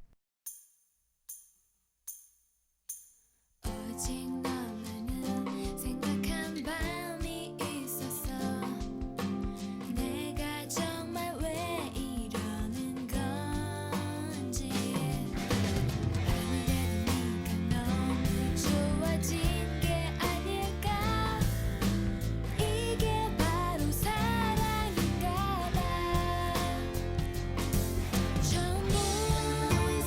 오직 너만을 생각한 밤이 있었어. 내가 정말 왜 이러는 건지. 아무래도 네가 너무 좋아진 게 아닐까. 이게 바로 사랑인가 봐. 처음 본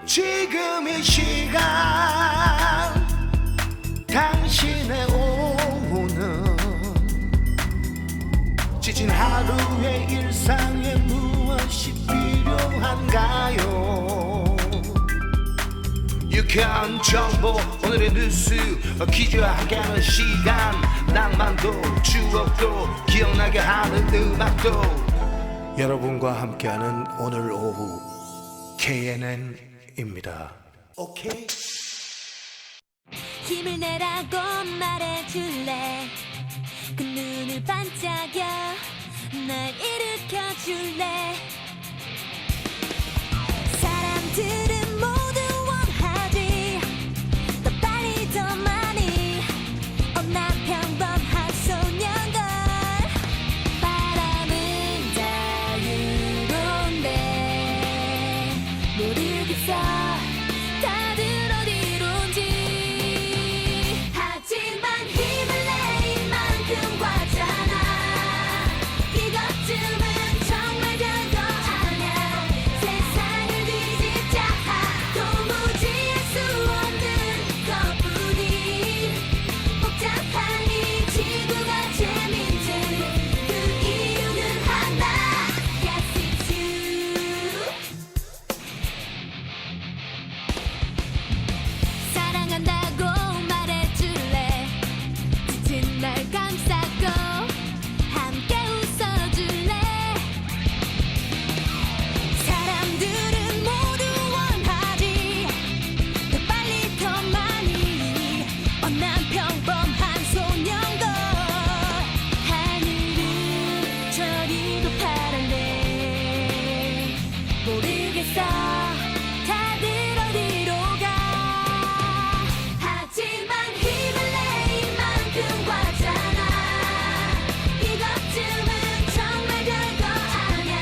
지금 이 시간 당신의 오후는 지친 하루의 일상에 무엇이 필요한가요? 유쾌한 정보 오늘의 뉴스 퀴즈와 함께하는 시간 낭만도 추억도 기억나게 하는 음악도 여러분과 함께하는 오늘 오후 KNN입니다. 오케이? 힘을 내라고 말해줄래 그 눈을 반짝여 날 일으켜줄래 사람들은 모두 원하지 더 빨리 더 많이 난 평범한 소년걸 바람은 자유로운데 모르겠어 다들 어디론지 하지만 힘을 내 이만큼 과잖아 이것쯤은 정말 별거 아냐 세상을 뒤집자 도무지 할 수 없는 것뿐인 복잡한 이 지구가 재밌는 그 이유는 하나 Yes it's you 사랑한다고 말해줄래 짙은 날 감싸고 함께 웃어줄래 사람들은 모두 원하지 더 빨리 더 많이 난 평범한 소년걸 하늘은 저리도 파란데 모르겠어 다들 어디로 가 하지만 힘을 내 이만큼 과잖아 이것쯤은 정말 별거 아냐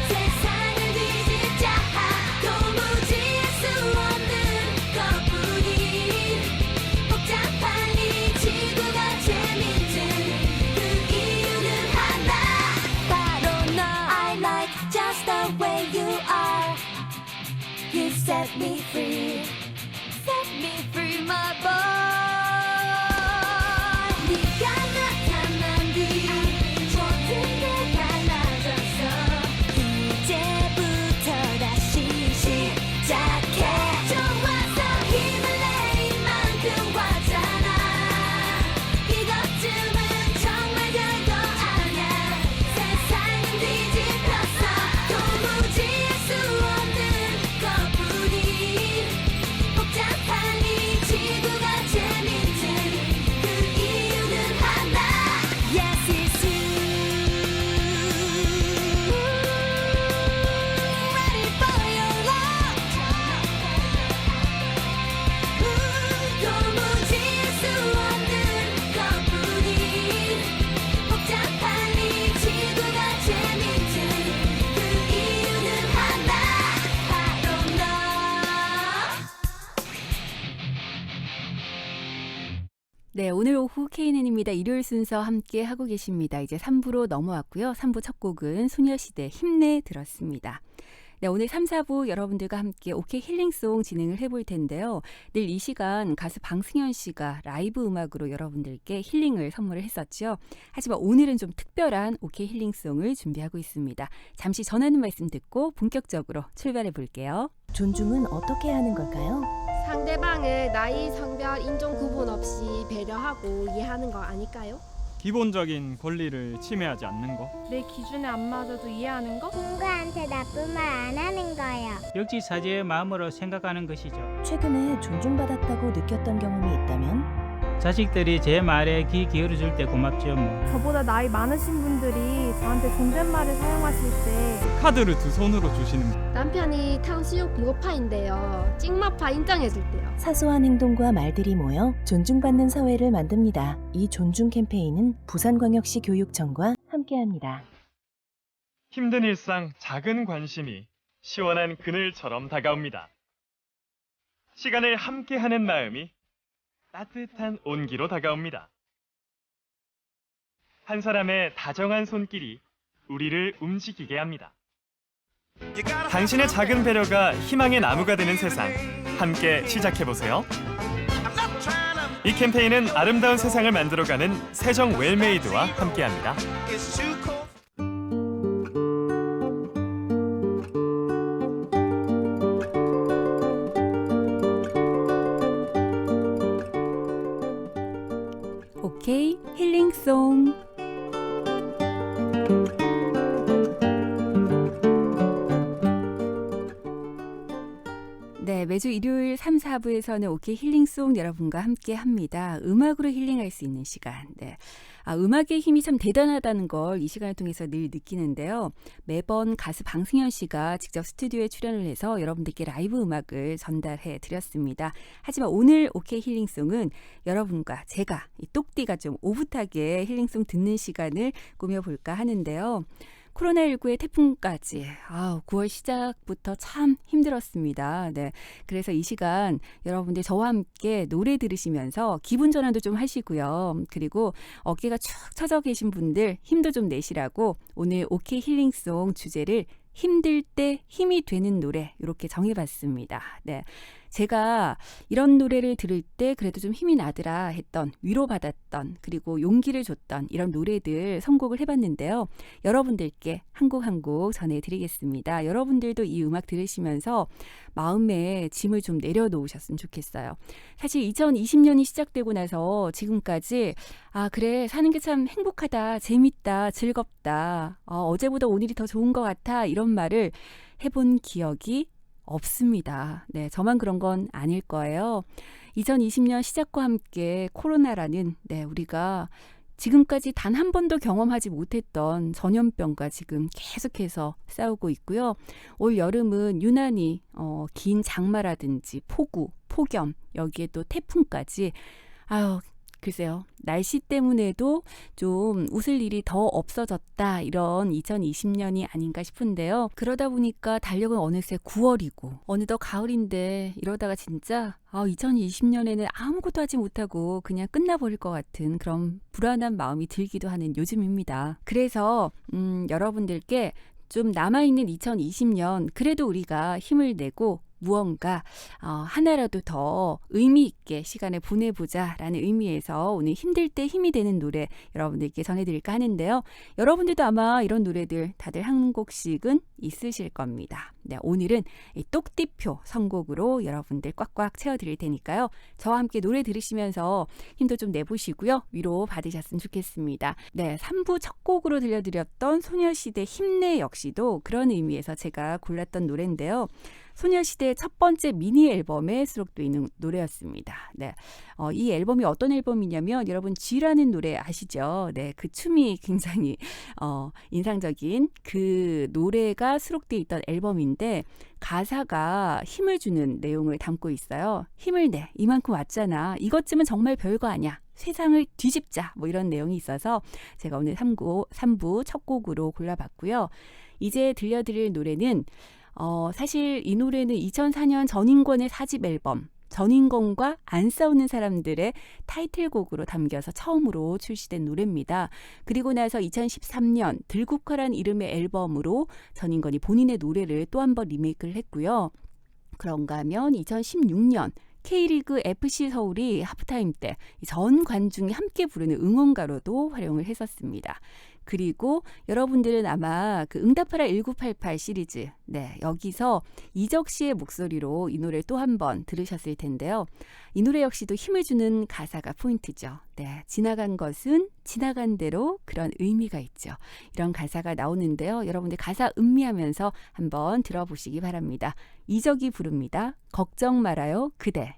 세상을 뒤집자 도무지 할 수 없는 것뿐인 복잡한 이 지구가 재밌는 그 이유는 하나 바로 너 I like just the way you are You set me free my boy 네가 나타난 뒤 모든 게 달라졌어 이제부터 다시 시작해 좋아서 힘을 내 이만큼 과잖아 이것쯤은 정말 별거 아냐 세상은 뒤집혔어 도무지 할 수 없는 것뿐인 복잡한 이 지구가 재밌는 그 이유는 하나 Yes it's you Ready for your love 도무지 할 수 없는 것뿐인 복잡한 이 지구가 재밌는 그 이유는 하나 바로 너 네, 오늘 오후 KNN입니다. 일요일 순서 함께 하고 계십니다. 이제 3부로 넘어왔고요. 3부 첫 곡은 소녀시대 힘내 들었습니다. 네, 오늘 3, 4부 여러분들과 함께 오케이 힐링송 진행을 해볼 텐데요. 내일 이 시간 가수 방승현 씨가 라이브 음악으로 여러분들께 힐링을 선물을 했었죠. 하지만 오늘은 좀 특별한 오케이 힐링송을 준비하고 있습니다. 잠시 전하는 말씀 듣고 본격적으로 출발해 볼게요. 존중은 어떻게 하는 걸까요? 상대방을 나이, 성별, 인종 구분 없이 배려하고 이해하는 거 아닐까요? 기본적인 권리를 침해하지 않는 것. 내 기준에 안 맞아도 이해하는 거? 친구한테 나쁜 말 안 하는 거요. 역지사지의 마음으로 생각하는 것이죠. 최근에 존중받았다고 느꼈던 경험이 있다면? 자식들이 제 말에 귀 기울여줄 때 고맙죠 뭐. 저보다 나이 많으신 분들이 저한테 존댓말을 사용하실 때 카드를 두 손으로 주시는 분. 남편이 탕수육 비호파인데요. 찍마파 인정해줄 때요. 사소한 행동과 말들이 모여 존중받는 사회를 만듭니다. 이 존중 캠페인은 부산광역시 교육청과 함께합니다. 힘든 일상 작은 관심이 시원한 그늘처럼 다가옵니다. 시간을 함께하는 마음이 따뜻한 온기로 다가옵니다. 한 사람의 다정한 손길이 우리를 움직이게 합니다. 당신의 작은 배려가 희망의 나무가 되는 세상, 함께 시작해보세요. 이 캠페인은 아름다운 세상을 만들어가는 세정 웰메이드와 함께합니다. 오케이 힐링송. 네, 매주 일요일 3, 4부에서는 오케이 힐링송 여러분과 함께 합니다. 음악으로 힐링할 수 있는 시간. 네. 음악의 힘이 참 대단하다는 걸 이 시간을 통해서 늘 느끼는데요. 매번 가수 방승현 씨가 직접 스튜디오에 출연을 해서 여러분들께 라이브 음악을 전달해 드렸습니다. 하지만 오늘 오케이 힐링송은 여러분과 제가 이 똑띠가 좀 오붓하게 힐링송 듣는 시간을 꾸며볼까 하는데요. 코로나19의 태풍까지 9월 시작부터 참 힘들었습니다. 네, 그래서 이 시간 여러분들 저와 함께 노래 들으시면서 기분 전환도 좀 하시고요. 그리고 어깨가 축 처져 계신 분들 힘도 좀 내시라고 오늘 오케이 힐링송 주제를 힘들 때 힘이 되는 노래 이렇게 정해봤습니다. 네, 제가 이런 노래를 들을 때 그래도 좀 힘이 나더라 했던, 위로받았던, 그리고 용기를 줬던 이런 노래들 선곡을 해봤는데요. 여러분들께 한 곡 한 곡 전해드리겠습니다. 여러분들도 이 음악 들으시면서 마음에 짐을 좀 내려놓으셨으면 좋겠어요. 사실 2020년이 시작되고 나서 지금까지 그래 사는 게 참 행복하다, 재밌다, 즐겁다, 어제보다 오늘이 더 좋은 것 같아 이런 말을 해본 기억이 없습니다. 네, 저만 그런 건 아닐 거예요. 2020년 시작과 함께 코로나라는 우리가 지금까지 단 한 번도 경험하지 못했던 전염병과 지금 계속해서 싸우고 있고요. 올 여름은 유난히 긴 장마라든지 폭우, 폭염, 여기에 또 태풍까지 글쎄요. 날씨 때문에도 좀 웃을 일이 더 없어졌다. 이런 2020년이 아닌가 싶은데요. 그러다 보니까 달력은 어느새 9월이고 어느덧 가을인데 이러다가 진짜 2020년에는 아무것도 하지 못하고 그냥 끝나버릴 것 같은 그런 불안한 마음이 들기도 하는 요즘입니다. 그래서 여러분들께 좀 남아있는 2020년 그래도 우리가 힘을 내고 무언가 하나라도 더 의미 있게 시간을 보내보자라는 의미에서 오늘 힘들 때 힘이 되는 노래 여러분들께 전해드릴까 하는데요. 여러분들도 아마 이런 노래들 다들 한 곡씩은 있으실 겁니다. 네, 오늘은 이 똑띠표 선곡으로 여러분들 꽉꽉 채워드릴 테니까요. 저와 함께 노래 들으시면서 힘도 좀 내보시고요. 위로 받으셨으면 좋겠습니다. 네, 3부 첫 곡으로 들려드렸던 소녀시대 힘내 역시도 그런 의미에서 제가 골랐던 노래인데요. 소녀시대의 첫 번째 미니 앨범에 수록되어 있는 노래였습니다. 네, 이 앨범이 어떤 앨범이냐면 여러분 G라는 노래 아시죠? 네, 그 춤이 굉장히 인상적인 그 노래가 수록되어 있던 앨범인데 가사가 힘을 주는 내용을 담고 있어요. 힘을 내, 이만큼 왔잖아. 이것쯤은 정말 별거 아니야. 세상을 뒤집자. 뭐 이런 내용이 있어서 제가 오늘 3부 첫 곡으로 골라봤고요. 이제 들려드릴 노래는 사실 이 노래는 2004년 전인권의 4집 앨범 전인권과 안 싸우는 사람들의 타이틀곡으로 담겨서 처음으로 출시된 노래입니다. 그리고 나서 2013년 들국화란 이름의 앨범으로 전인권이 본인의 노래를 또 한 번 리메이크를 했고요. 그런가 하면 2016년 K리그 FC 서울이 하프타임 때 전 관중이 함께 부르는 응원가로도 활용을 했었습니다. 그리고 여러분들은 아마 그 응답하라 1988 시리즈 여기서 이적 씨의 목소리로 이 노래를 또 한 번 들으셨을 텐데요. 이 노래 역시도 힘을 주는 가사가 포인트죠. 네, 지나간 것은 지나간 대로 그런 의미가 있죠. 이런 가사가 나오는데요. 여러분들 가사 음미하면서 한번 들어보시기 바랍니다. 이적이 부릅니다. 걱정 말아요 그대.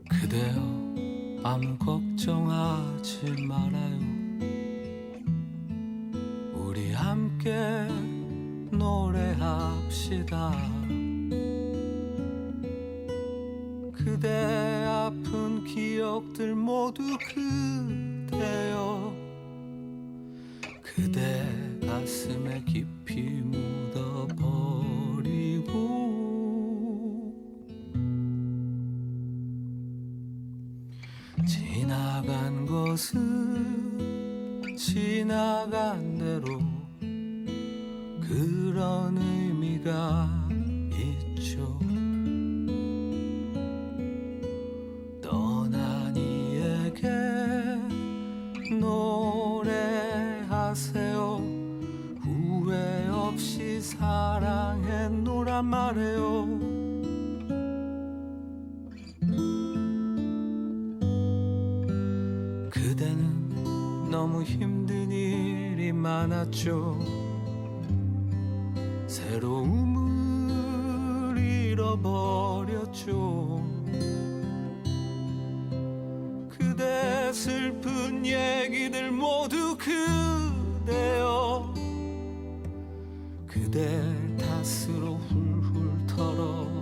그대여 아무 걱정하지 말아요. 우리 함께 노래합시다. 그대 아픈 기억들 모두 그대여 그대 가슴에 깊이 묻어버리고 것은 지나간 대로 그런 의미가 있죠. 떠난 이에게 노래하세요. 후회 없이 사랑했노란 말해요. 그대는 너무 힘든 일이 많았죠. 새로움을 잃어버렸죠. 그대 슬픈 얘기들 모두 그대여 그대 탓으로 훌훌 털어버리고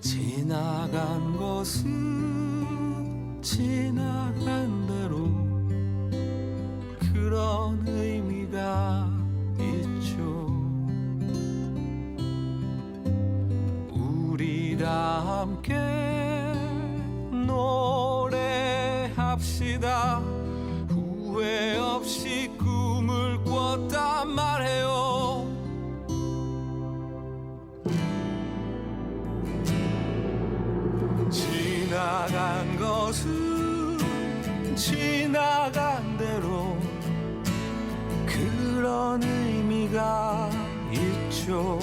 지나간 것은 지나간 대로 그런 의미가 있죠. 우리 다 함께 노래합시다. 후회 없이 꿈을 꿨단 말해요. 지나간 것은 지나간 대로 그런 의미가 있죠.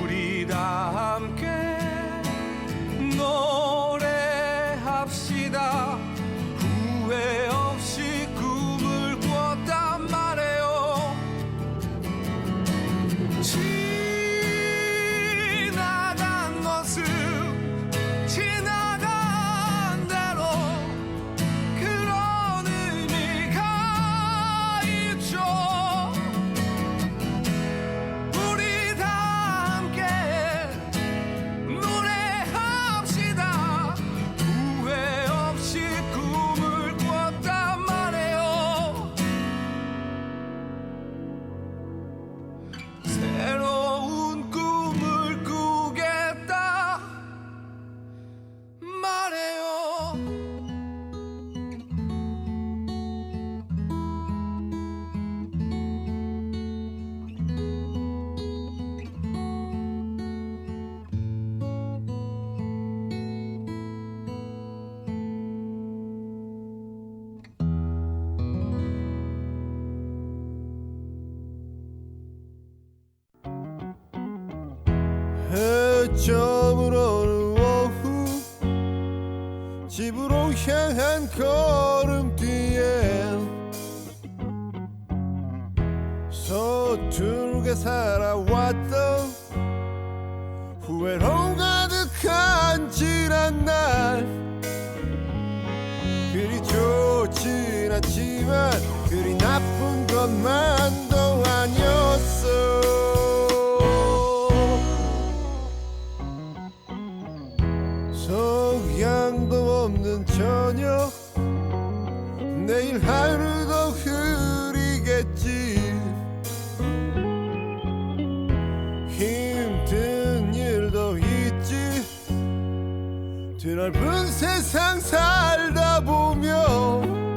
우리 다 함께 노래합시다. 후회 없이 꿈을 꿨단 말해요. 지나간 것은 지나간 대로 그런 의미가 있죠. 우리 다 함께 노래합시다. 후회 없이 꿈을 꿨단 말해요. 새로운 꿈을 꾸겠다 말해요. 해점을 오는 오후 집으로 향한 걸음 뒤엔 서툴게 살아왔던 후회로 가득한 지난 날 그리 좋진 않지만 그리 나쁜 것만도 아니었어. 성향도 없는 저녁 내일 하루도 흐리겠지. 힘든 일도 있지. 드넓은 세상 살다 보면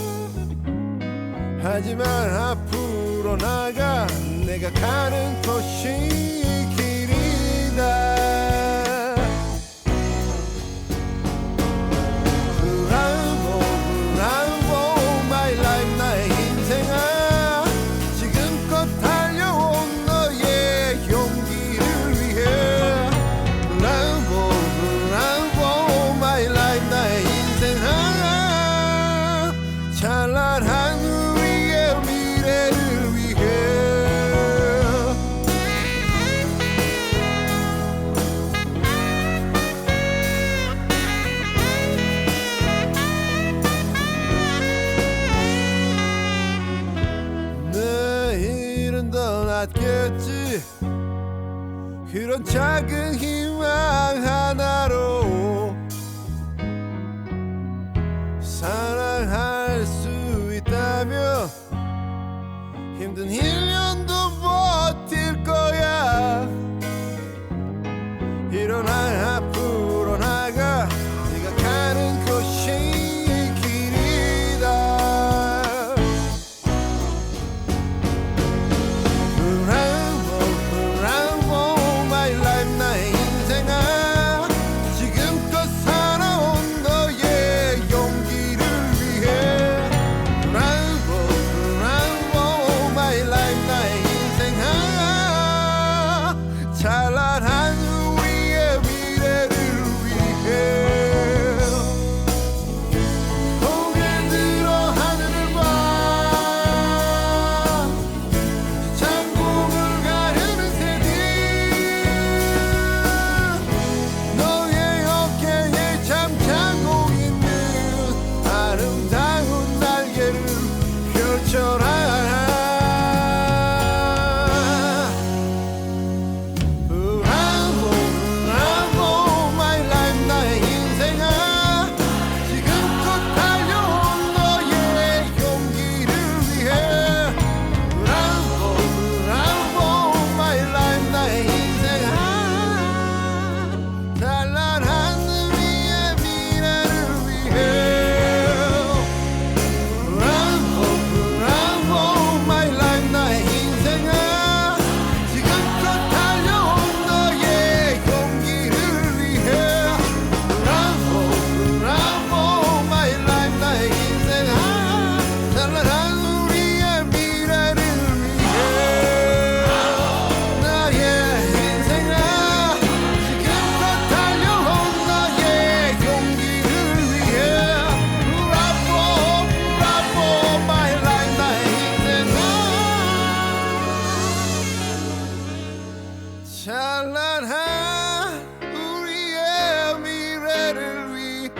하지만 앞으로 나가 내가 가는 곳이 길이다. 찬란한 우리의 미래를 위해 앞으로 나가 네가 가는 곳이 길이다. Bravo my life 나의 인생아 지금껏 살아온 너의 용기를 위해 Bravo my life 나의 인생아 찬란한 우리의 미래를 위해 고개 들어 하늘을 봐 창공을 가르는 새들 너의 어깨에 잠자고 있는 아름다운 날개를 펼쳐라. Bravo my life 나의 인생아 지금껏 달려온 너의 용기를 위해 Bravo my life 나의 인생아 찬란한 우리의 미래를 위해 Bravo my life 나의 인생아 지금껏 달려온 너의 용기를 위해 Bravo my life 나의 인생아 찬란한 우리의 미래를 위해 나의 인생아 지금껏 달려온 너의 용기를 위해 Bravo my life 나의 인생아 찬란한 우리의 미래를 위해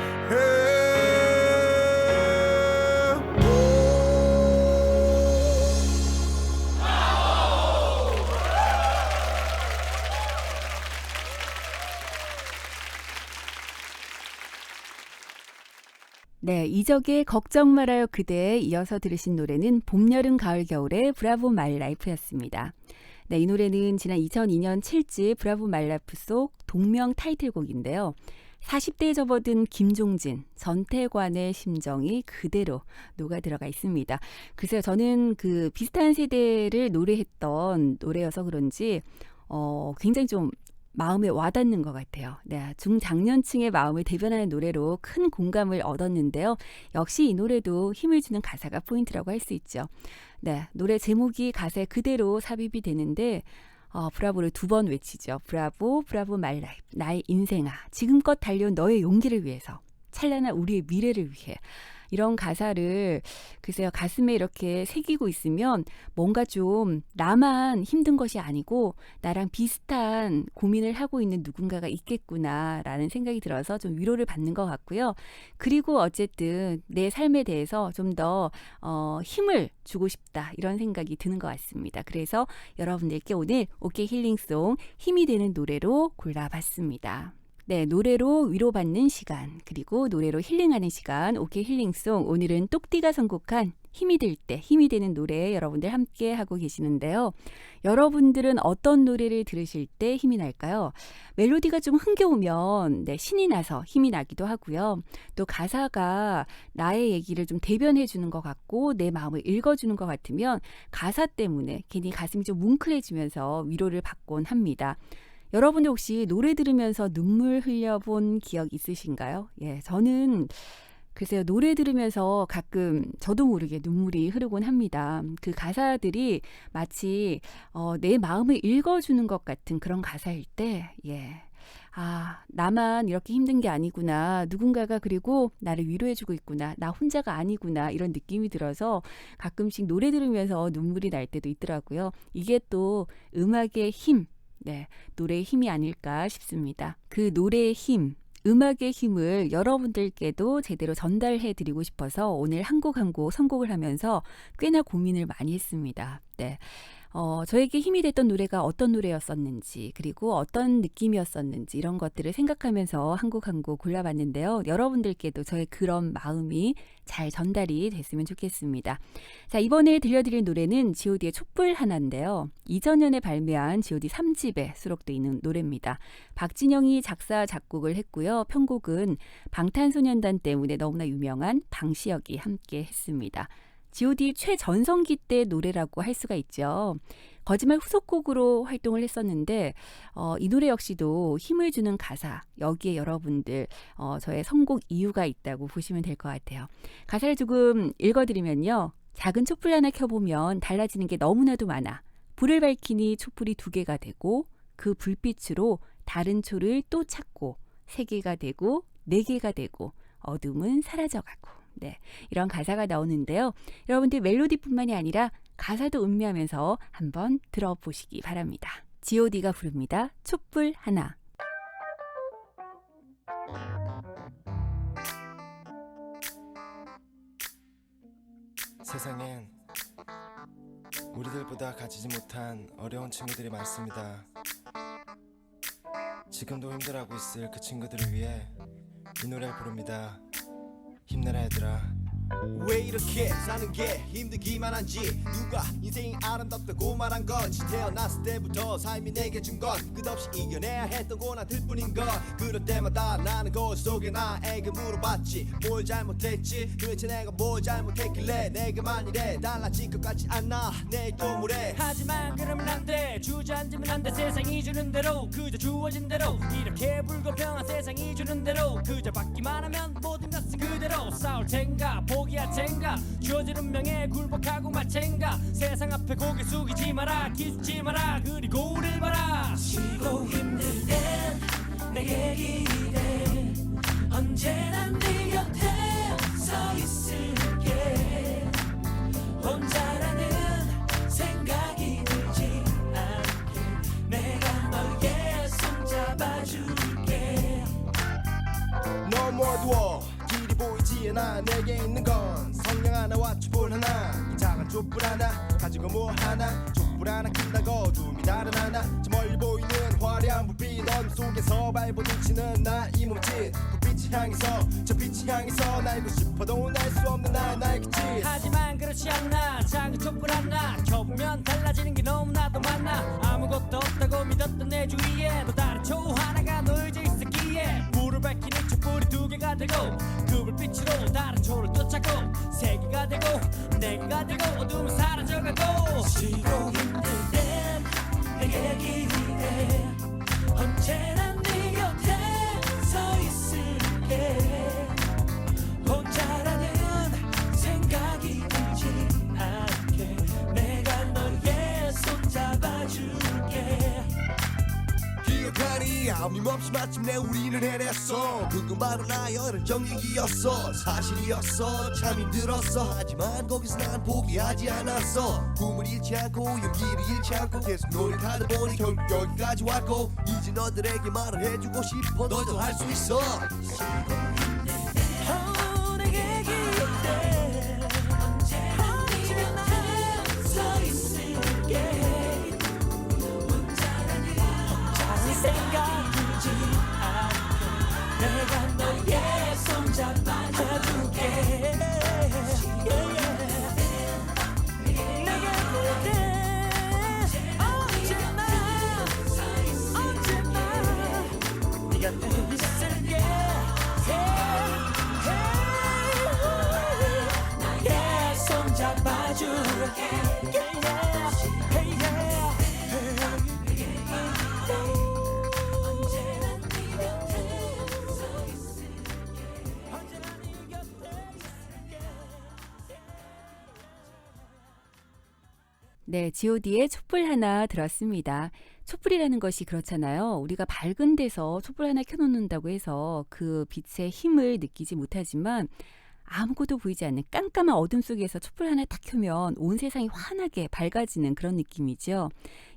네, 이적의 걱정 말아요 그대에 이어서 들으신 노래는 봄, 여름, 가을, 겨울의 브라보 마이 라이프였습니다. 네, 이 노래는 지난 2002년 7집 브라보 마이 라이프 속 동명 타이틀곡인데요. 40대에 접어든 김종진, 전태관의 심정이 그대로 녹아 들어가 있습니다. 글쎄요, 저는 그 비슷한 세대를 노래했던 노래여서 그런지 굉장히 좀 마음에 와닿는 것 같아요. 네, 중장년층의 마음을 대변하는 노래로 큰 공감을 얻었는데요. 역시 이 노래도 힘을 주는 가사가 포인트라고 할 수 있죠. 네, 노래 제목이 가사에 그대로 삽입이 되는데 브라보를 2번 외치죠. 브라보, 브라보 마이 라이프, 나의 인생아, 지금껏 달려온 너의 용기를 위해서, 찬란한 우리의 미래를 위해. 이런 가사를 글쎄요 가슴에 이렇게 새기고 있으면 뭔가 좀 나만 힘든 것이 아니고 나랑 비슷한 고민을 하고 있는 누군가가 있겠구나라는 생각이 들어서 좀 위로를 받는 것 같고요. 그리고 어쨌든 내 삶에 대해서 좀 더 힘을 주고 싶다 이런 생각이 드는 것 같습니다. 그래서 여러분들께 오늘 오케이 힐링송 힘이 되는 노래로 골라봤습니다. 네, 노래로 위로받는 시간, 그리고 노래로 힐링하는 시간, 오케이 힐링송. 오늘은 똑띠가 선곡한 힘이 될 때, 힘이 되는 노래 여러분들 함께 하고 계시는데요. 여러분들은 어떤 노래를 들으실 때 힘이 날까요? 멜로디가 좀 흥겨우면 신이 나서 힘이 나기도 하고요. 또 가사가 나의 얘기를 좀 대변해 주는 것 같고 내 마음을 읽어주는 것 같으면 가사 때문에 괜히 가슴이 좀 뭉클해지면서 위로를 받곤 합니다. 여러분들 혹시 노래 들으면서 눈물 흘려본 기억 있으신가요? 예, 저는 글쎄요, 노래 들으면서 가끔 저도 모르게 눈물이 흐르곤 합니다. 그 가사들이 마치 내 마음을 읽어주는 것 같은 그런 가사일 때, 나만 이렇게 힘든 게 아니구나. 누군가가 그리고 나를 위로해주고 있구나. 나 혼자가 아니구나. 이런 느낌이 들어서 가끔씩 노래 들으면서 눈물이 날 때도 있더라고요. 이게 또 음악의 힘, 노래의 힘이 아닐까 싶습니다. 그 노래의 힘, 음악의 힘을 여러분들께도 제대로 전달해 드리고 싶어서 오늘 한 곡 한 곡 선곡을 하면서 꽤나 고민을 많이 했습니다. 저에게 힘이 됐던 노래가 어떤 노래였었는지 그리고 어떤 느낌이었었는지 이런 것들을 생각하면서 한 곡 한 곡 골라봤는데요. 여러분들께도 저의 그런 마음이 잘 전달이 됐으면 좋겠습니다. 자, 이번에 들려드릴 노래는 G.O.D의 촛불 하나인데요. 2000년에 발매한 G.O.D 3집에 수록되어 있는 노래입니다. 박진영이 작사 작곡을 했고요. 편곡은 방탄소년단 때문에 너무나 유명한 방시혁이 함께 했습니다. G.O.D 최전성기 때 노래라고 할 수가 있죠. 거짓말 후속곡으로 활동을 했었는데 이 노래 역시도 힘을 주는 가사, 여기에 여러분들 저의 선곡 이유가 있다고 보시면 될 것 같아요. 가사를 조금 읽어드리면요. 작은 촛불 하나 켜보면 달라지는 게 너무나도 많아. 불을 밝히니 촛불이 2개가 되고 그 불빛으로 다른 초를 또 찾고 3개가 되고 4개가 되고 어둠은 사라져가고. 네, 이런 가사가 나오는데요. 여러분들 멜로디뿐만이 아니라 가사도 음미하면서 한번 들어보시기 바랍니다. G.O.D가 부릅니다. 촛불 하나. 세상엔 우리들보다 가지지 못한 어려운 친구들이 많습니다. 지금도 힘들어하고 있을 그 친구들을 위해 이 노래를 부릅니다. 힘내라 얘들아. 왜 이렇게 사는 게 힘들기만 한지 누가 인생이 아름답다고 말한 건지 태어났을 때부터 삶이 내게 준 건 끝없이 이겨내야 했던 고난들 뿐인 걸 그럴 때마다 나는 거울 속에 나에게 물어봤지 뭘 잘못했지 도대체 내가 뭘 잘못했길래 내게만 이래 달라질 것 같지 않아 내일 또 모레 하지만 그러면 안돼 주저앉으면 안돼 세상이 주는 대로 그저 주어진 대로 이렇게 불공평한 세상이 주는 대로 그저 받기만 하면 모든 것은 그대로 싸울 텐가 포기할 텐가 주어진 운명에 굴복하고 말 텐가 세상 앞에 고개 숙이지 마라 기죽지 마라 그리고 우릴 봐라 쉬고 힘들 땐 내게 기대 언제나 네 곁에 서 있을게 혼자라는 생각이 들지 않게 내가 너의 손 잡아줄게 너무 어두워 길이 보이지 않아 내게 있는 건 성냥 하나와 촛불 하나 이 작은 촛불 하나 가지고 뭐 하나 촛불 하나 킨다고 어둠이 다른 하나 저 멀리 보이는 화려한 불빛 어둠 속에서 발부딪히는 나 이 몸짓 불빛이 향해서 저 빛이 향해서 날고 싶어도 날 수 없는 나의 그 짓 하지만 그렇지 않나 작은 촛불 하나 켜보면 달라지는 게 너무나도 많아 아무것도 없다고 믿었던 내 주위에 또 다른 초 하나가 놓여져 있었기에 불을 밝히는 촛불이 2개가 되고 그 불빛으로 다른 초를 또 찾고 3개가 되고 4개가 되고 어둠은 사라져가고 쉬고 힘들 땐 내게 기대 언제나 네 곁에 서 있을게 혼자라는 생각이 들지 않게 내가 너의 손 잡아줄게 기억하니 아낌없이 마침내 우리는 해냈어 그건 바로 나의 어른적 얘기였어 사실이었어 참 힘들었어 하지만 거기서 난 포기하지 않았어 꿈을 잃지 않고 용기를 잃지 않고 계속 노력하다 보니 결국 여기까지 왔고 이제 너들에게 말을 해주고 싶어 너도 할 수 있어 내게 기대 언제나 서 있을게 혼자라는 생각 들지 않게 내가 너의 손 잡아줄게 내게 기대 언제나 네 곁에 있을게 나의 손 잡아줄게 네, G.O.D의 촛불 하나 들었습니다. 촛불이라는 것이 그렇잖아요. 우리가 밝은 데서 촛불 하나 켜놓는다고 해서 그 빛의 힘을 느끼지 못하지만 아무것도 보이지 않는 깜깜한 어둠 속에서 촛불 하나 딱 켜면 온 세상이 환하게 밝아지는 그런 느낌이죠.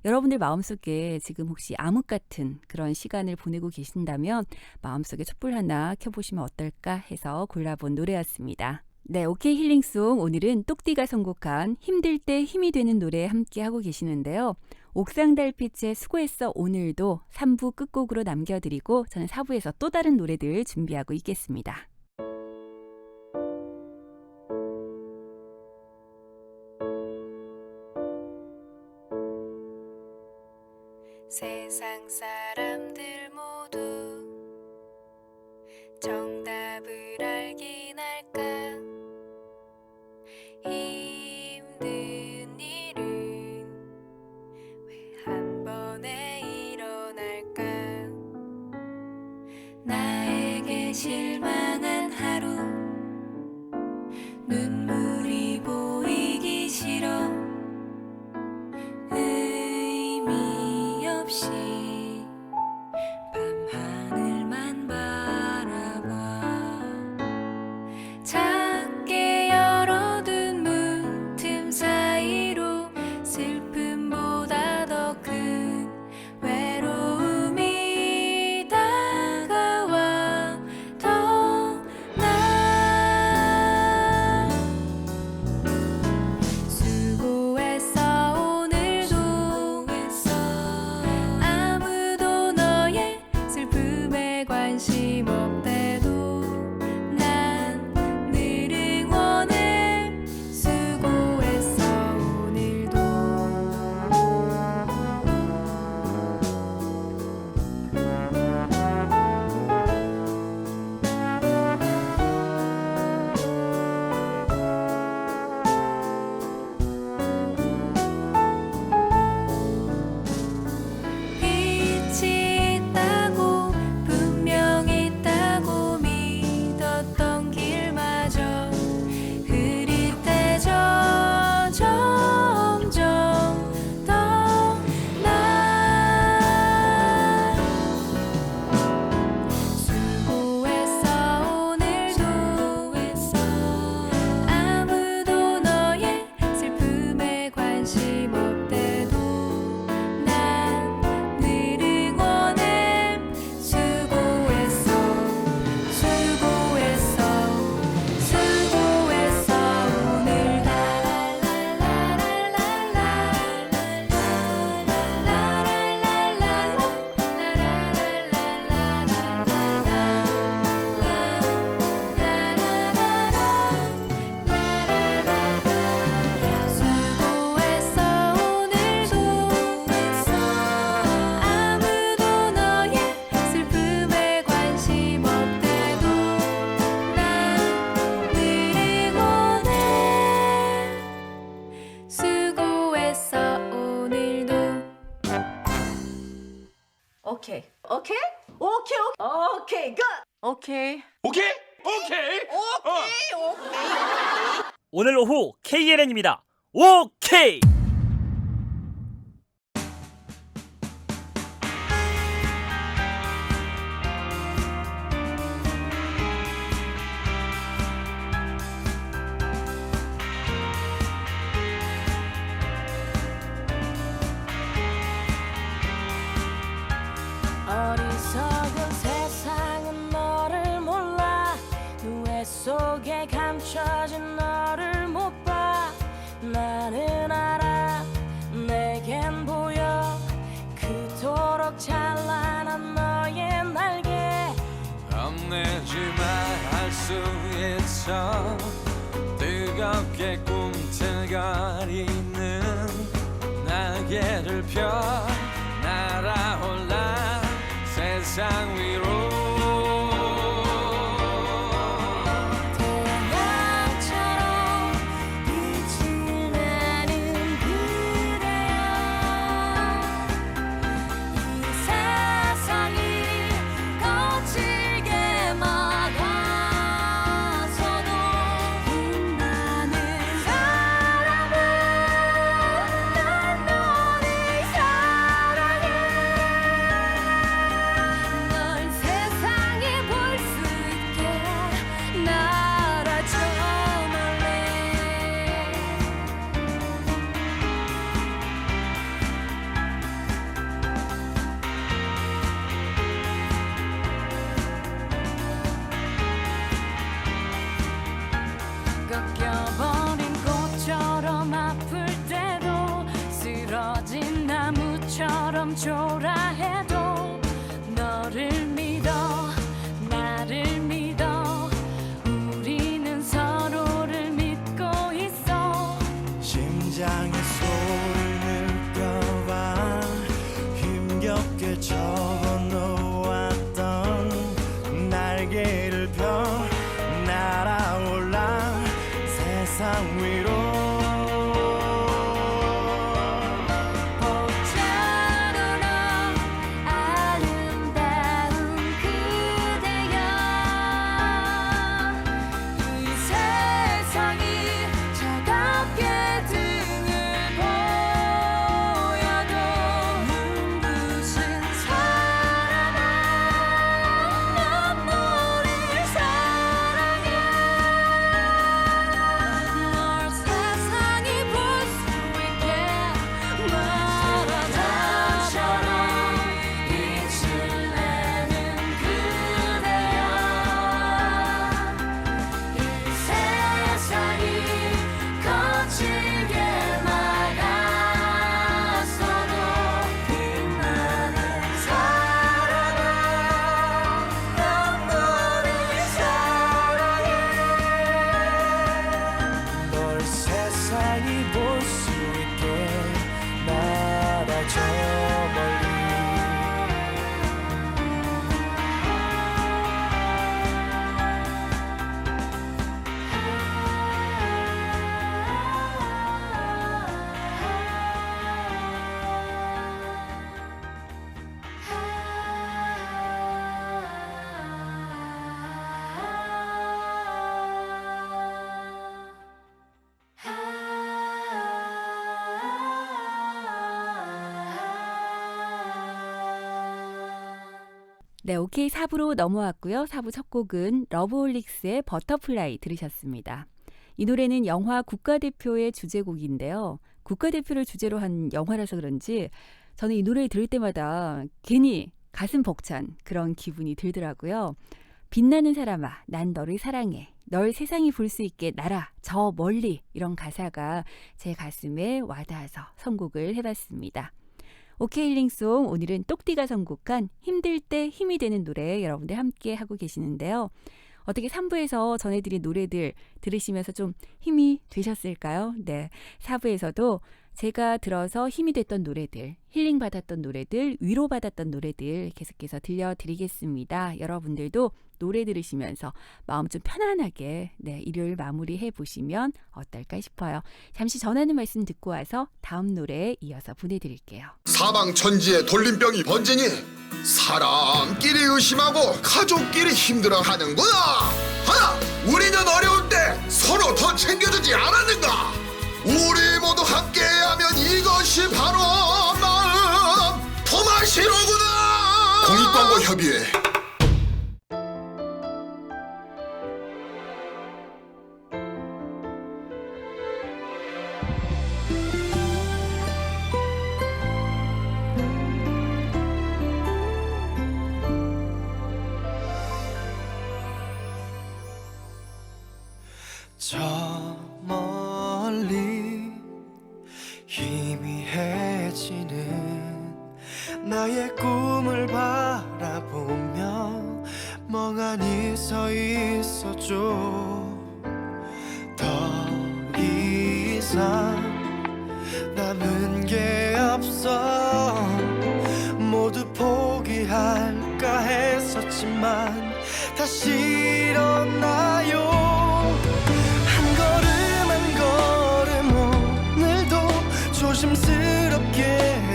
여러분들 마음속에 지금 혹시 암흑 같은 그런 시간을 보내고 계신다면 마음속에 촛불 하나 켜보시면 어떨까 해서 골라본 노래였습니다. 네, 오케이 힐링송 오늘은 똑띠가 선곡한 힘들 때 힘이 되는 노래 함께 하고 계시는데요. 옥상 달빛의 수고했어 오늘도 3부 끝곡으로 남겨드리고 저는 4부에서 또 다른 노래들 준비하고 있겠습니다. 세상 사람들 모두 정답을 알긴 할까 힘든 일은 왜 한 번에 일어날까 나에게 실망한 하루 눈물이 보이기 싫어 의미 없이 밤하늘만 바라봐 작게 열어둔 문틈 사이로 슬픔보다 더 큰 외로움이 다가와 더 나 수고했어 오늘도 아무도 너의 슬픔에 관심 없대도 난 늘 응원해 수고했어 오늘도 빛이 있다고 분명히 있다고 믿었던 길마저 흐릿해져 점점 더 나 수고했어 오늘도 아무도 너의 슬픔에 관심 없대도 난 늘 응원해 수고했어 수고했어 수고했어 오늘 수고했어 오늘도 아무도 너의 슬픔에 관심 없대도 난 늘 응원해 수고했어 오늘도 오케이 오케이 오케이 오케이 굿 오케이 오케이? 오늘 오후 KNN입니다. 오케이! 어리석은 세상은 너를 몰라 누에 속에 감춰진 너를 못 봐 나는 알아 내겐 보여 그토록 찬란한 너의 날개 겁내지만 할 수 있어 뜨겁게 꿈틀거리는 날개를 펴 날아올라 세상 위로 태양처럼 빛이 나는 그대여 이 세상이 거칠게 막아서도 빛나는 사람은 난 너를 사랑해 널 좀 초라해도 너를 믿어 나를 믿어 우리는 서로를 믿고 있어 심장의 소리를 느껴봐 힘겹게 접어놓았던 날개를 펴 날아올라 세상 위로 네, 오케이 4부로 넘어왔고요. 4부 첫 곡은 러브홀릭스의 버터플라이 들으셨습니다. 이 노래는 영화 국가대표의 주제곡인데요. 국가대표를 주제로 한 영화라서 그런지 저는 이 노래 들을 때마다 괜히 가슴 벅찬 그런 기분이 들더라고요. 빛나는 사람아, 난 너를 사랑해. 널 세상이 볼 수 있게 날아, 저 멀리 이런 가사가 제 가슴에 와닿아서 선곡을 해봤습니다. 오케이 힐링송 오늘은 똑띠가 선곡한 힘들 때 힘이 되는 노래 여러분들 함께 하고 계시는데요. 어떻게 3부에서 전해드린 노래들 들으시면서 좀 힘이 되셨을까요? 네, 4부에서도 제가 들어서 힘이 됐던 노래들, 힐링받았던 노래들, 위로받았던 노래들 계속해서 들려드리겠습니다. 여러분들도 노래 들으시면서 마음 좀 편안하게 일요일 마무리해 보시면 어떨까 싶어요. 잠시 전하는 말씀 듣고 와서 다음 노래에 이어서 보내드릴게요. 사방천지에 돌림병이 번지니 사람끼리 의심하고 가족끼리 힘들어하는구나. 하나, 우리는 어려울 때 서로 더 챙겨주지 않았는가. 우리 모두 함께하면 이것이 바로 마음 토마시로구나. 공익광고협의회. 저 멀리 희미해지는 나의 꿈을 바라보며 멍하니 서 있었죠. 더 이상 남은 게 없어 모두 포기할까 했었지만 다시 일어나요. 조심스럽게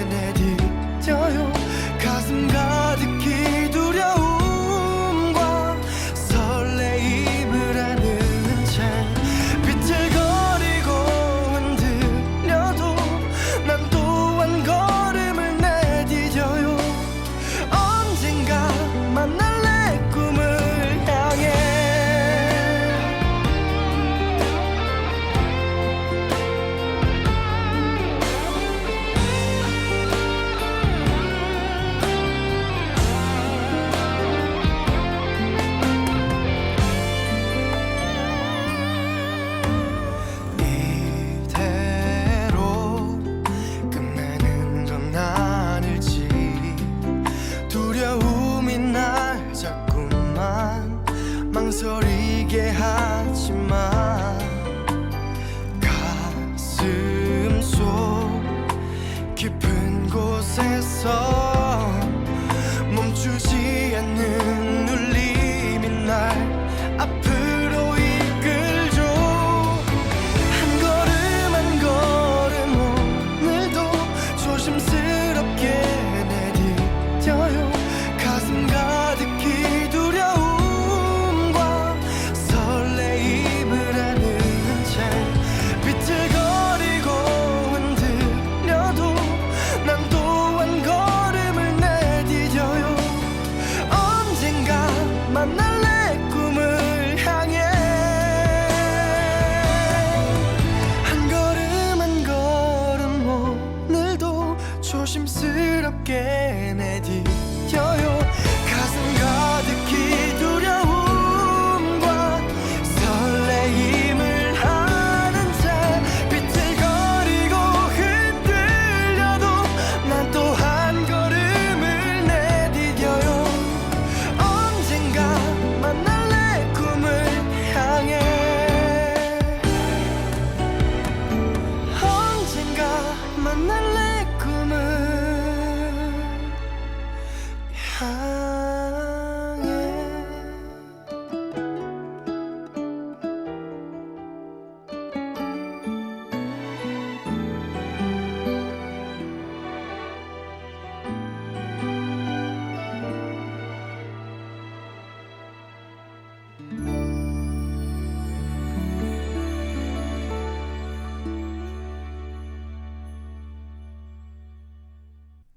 내디뎌요. 가슴 가득히 두려움과 설레임을 아는 채 비틀거리고 흔들려도 난 또한 걸음을 내디뎌요. 언젠가 만날 내 꿈을 향해 있어 멈추지 않는 눌림이 날 앞으로 이끌죠 한 걸음 한 걸음 오늘도 조심스럽게 내디뎌요 가슴 가득히 두려움과 설레임을 하는 채 비틀거리고 흔들려도 난 또 한 걸음을 내디뎌요 언젠가 만날 내 꿈을 향해 한 걸음 한 걸음 오늘도 조심스럽게 내디뎌요 가슴 가득히 두려움과 설레임을 하는 채 비틀거리고 흔들려도 난 또 한 걸음을 내디뎌요 언젠가 만날 내 꿈을 향해 언젠가 만날 내 꿈을 향해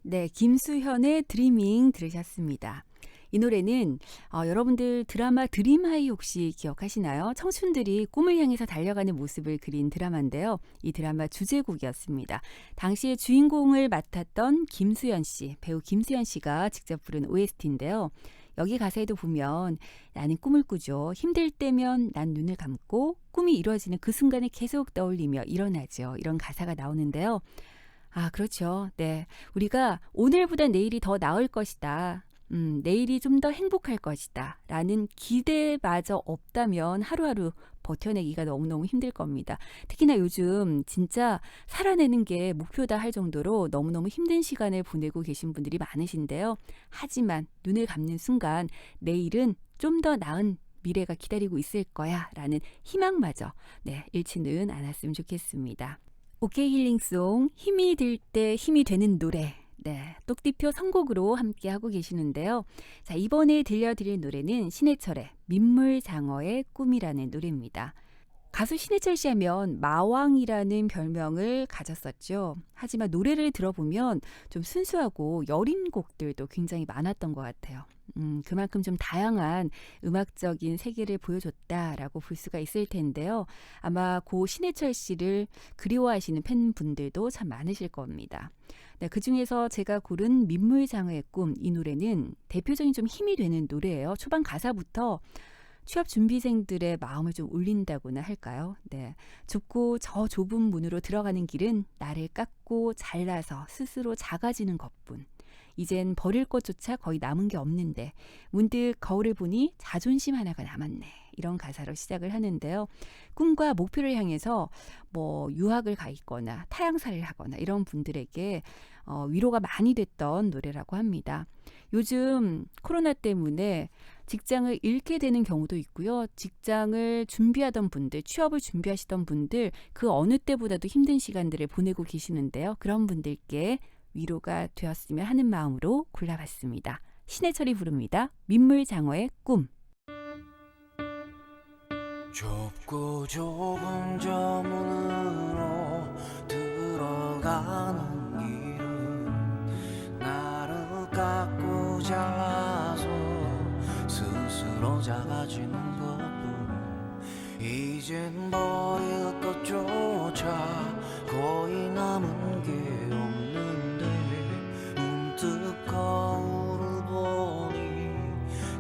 네, 김수현의 드리밍 들으셨습니다. 이 노래는 여러분들 드라마 드림하이 혹시 기억하시나요? 청춘들이 꿈을 향해서 달려가는 모습을 그린 드라마인데요. 이 드라마 주제곡이었습니다. 당시에 주인공을 맡았던 김수현 씨, 배우 김수현 씨가 직접 부른 OST인데요. 여기 가사에도 보면 나는 꿈을 꾸죠. 힘들 때면 난 눈을 감고 꿈이 이루어지는 그 순간을 계속 떠올리며 일어나죠. 이런 가사가 나오는데요. 아, 그렇죠. 네. 우리가 오늘보다 내일이 더 나을 것이다. 내일이 좀 더 행복할 것이다. 라는 기대마저 없다면 하루하루 버텨내기가 너무너무 힘들 겁니다. 특히나 요즘 진짜 살아내는 게 목표다 할 정도로 너무너무 힘든 시간을 보내고 계신 분들이 많으신데요. 하지만 눈을 감는 순간 내일은 좀 더 나은 미래가 기다리고 있을 거야. 라는 희망마저 잃지는 않았으면 좋겠습니다. 오케이 힐링송 힘이 들 때 힘이 되는 노래 똑띠표 선곡으로 함께하고 계시는데요. 자, 이번에 들려드릴 노래는 신해철의 민물장어의 꿈이라는 노래입니다. 가수 신해철 씨 하면 마왕이라는 별명을 가졌었죠. 하지만 노래를 들어보면 좀 순수하고 여린 곡들도 굉장히 많았던 것 같아요. 그만큼 좀 다양한 음악적인 세계를 보여줬다라고 볼 수가 있을 텐데요. 아마 고 신해철 씨를 그리워하시는 팬분들도 참 많으실 겁니다. 네, 그중에서 제가 고른 민물장어의 꿈, 이 노래는 대표적인 좀 힘이 되는 노래예요. 초반 가사부터 취업 준비생들의 마음을 좀 울린다고나 할까요? 네, 좁고 저 좁은 문으로 들어가는 길은 나를 깎고 잘라서 스스로 작아지는 것뿐. 이젠 버릴 것조차 거의 남은 게 없는데 문득 거울을 보니 자존심 하나가 남았네. 이런 가사로 시작을 하는데요. 꿈과 목표를 향해서 유학을 가 있거나 타향살이를 하거나 이런 분들에게 위로가 많이 됐던 노래라고 합니다. 요즘 코로나 때문에 직장을 잃게 되는 경우도 있고요. 직장을 준비하던 분들, 취업을 준비하시던 분들 그 어느 때보다도 힘든 시간들을 보내고 계시는데요. 그런 분들께 위로가 되었으면 하는 마음으로 골라봤습니다. 신해철이 부릅니다. 민물장어의 꿈. 좁고 좁은 저 문으로 들어가는 길은 나를 깎고 잘라서 스스로 작아지는 것뿐 이젠 버릴 것조차 거의 남은 게 없는데 문득 거울을 보니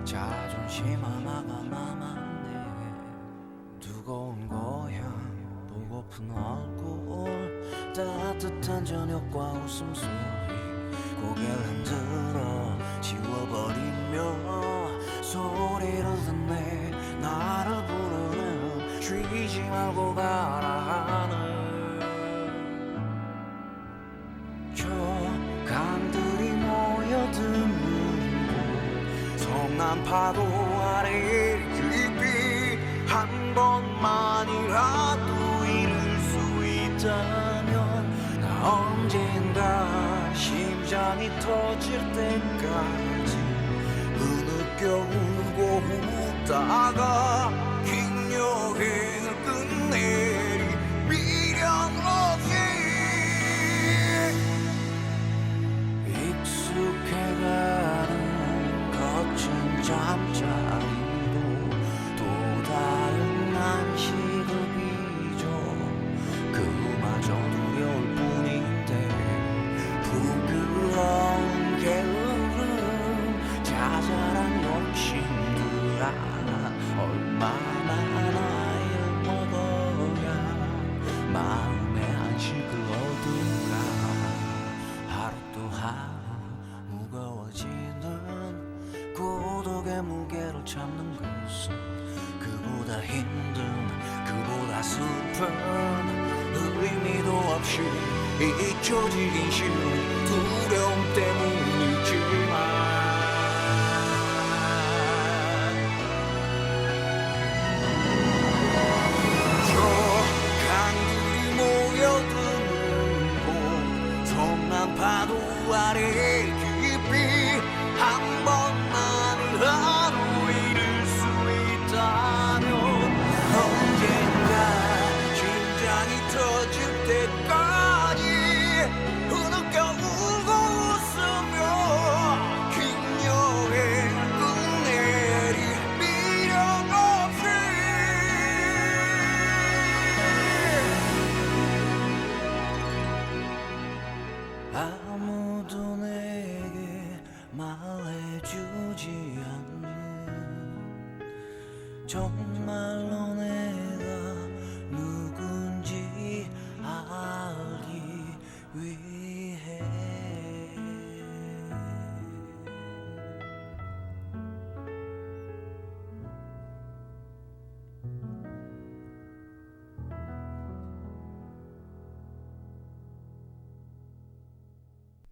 자존심 하나가 남았네 뜨거운 고향 보고픈 얼굴 따뜻한 저녁과 웃음소리 고개를 흔들어 지워버리며 소리를 듣네 나를 부르는 쉬지 말고 가라 하는 저 강들이 성난 파도 아래 깊이 한 번만이라도 이룰 수 있다면 나 언젠가 심장이 터질 때까지 흐느껴 울고 웃다가 긴 여행을 끝내리 미련 없이 익숙해가는 거친 잠자리도 또 다른 안식을 빚어 그마저 두려울 뿐인데 부끄러운 게으름 자잘한 욕심들아 얼마나 나이를 먹어야 마음의 안식을 얻을까. 하루 또 하루 무거워지는 고독의 무게를 참는 것은 그보다 힘든 그보다 슬픈 의미도 없이 잊혀지긴 싫은 두려움 때문이지만 파도 아래 깊이 한 번만을 하루 이룰 수 있다면 언젠가 심장이 터질 때까지 흐느껴 울고 웃으며 긴 여행 끝내리 미련 없이 아무도 내게 말해주지 않는 정말로 내가 누군지 알기 위해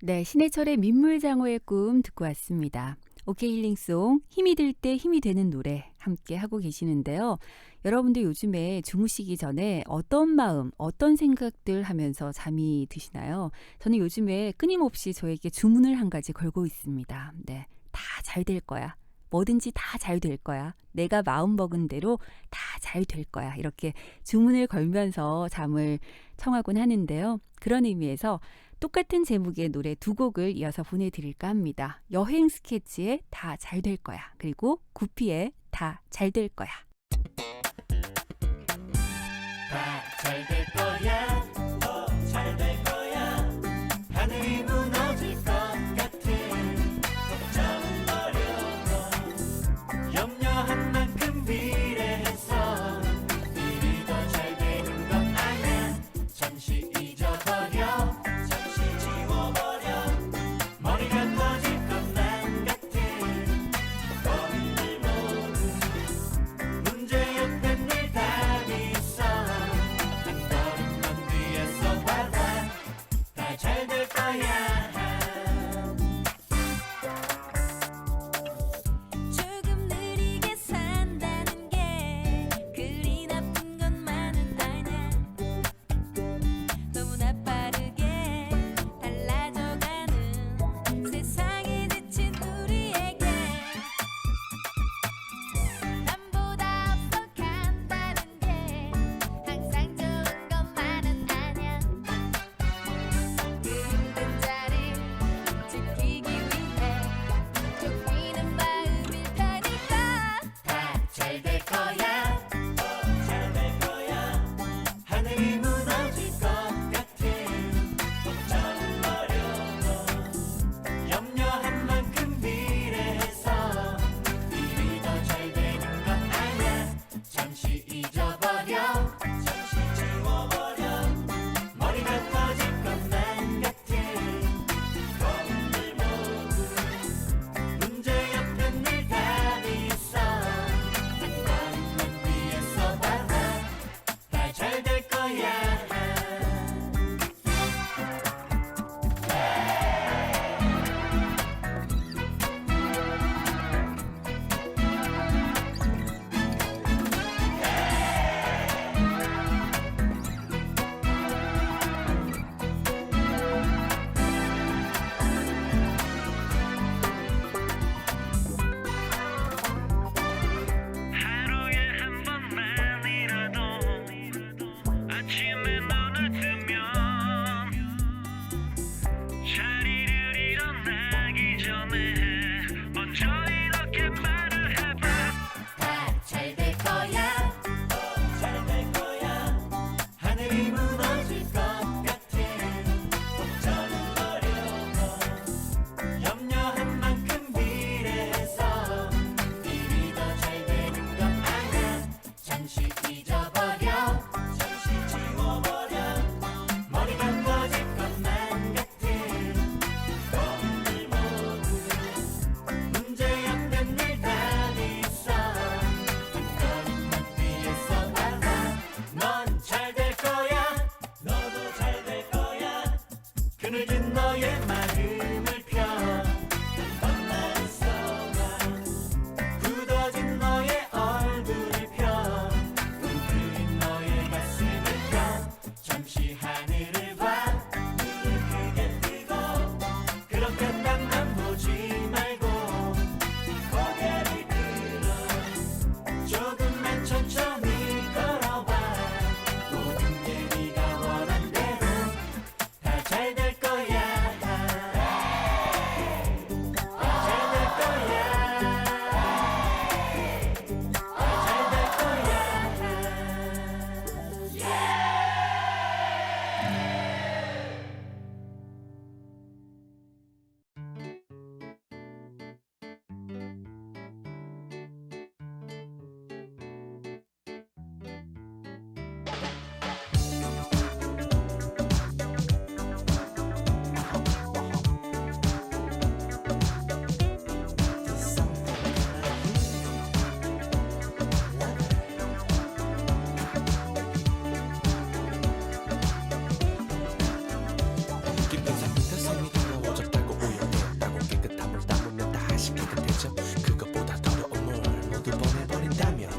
네, 신해철의 민물장어의 꿈 듣고 왔습니다. 오케이 힐링송, 힘이 들 때 힘이 되는 노래 함께 하고 계시는데요. 여러분들 요즘에 주무시기 전에 어떤 마음, 어떤 생각들 하면서 잠이 드시나요? 저는 요즘에 끊임없이 저에게 주문을 한 가지 걸고 있습니다. 네, 다 잘 될 거야. 뭐든지 다 잘 될 거야. 내가 마음먹은 대로 다 잘 될 거야. 이렇게 주문을 걸면서 잠을 청하곤 하는데요. 그런 의미에서 똑같은 제목의 노래 두 곡을 이어서 보내드릴까 합니다. 여행 스케치의 다 잘 될 거야. 그리고 구피의 다 잘 될 거야. 다 잘 될 거야. 잘 될 거야. 하늘이 무너질 것 같은 걱정은 버려둬. 염려한 만큼 비례해서 일이 더 잘 되는 것 아냐. 잠시 잊어버려. 머리가 터질 것만 같은 고민들 모두 문제 옆에 늘 답이 있어. 한 걸음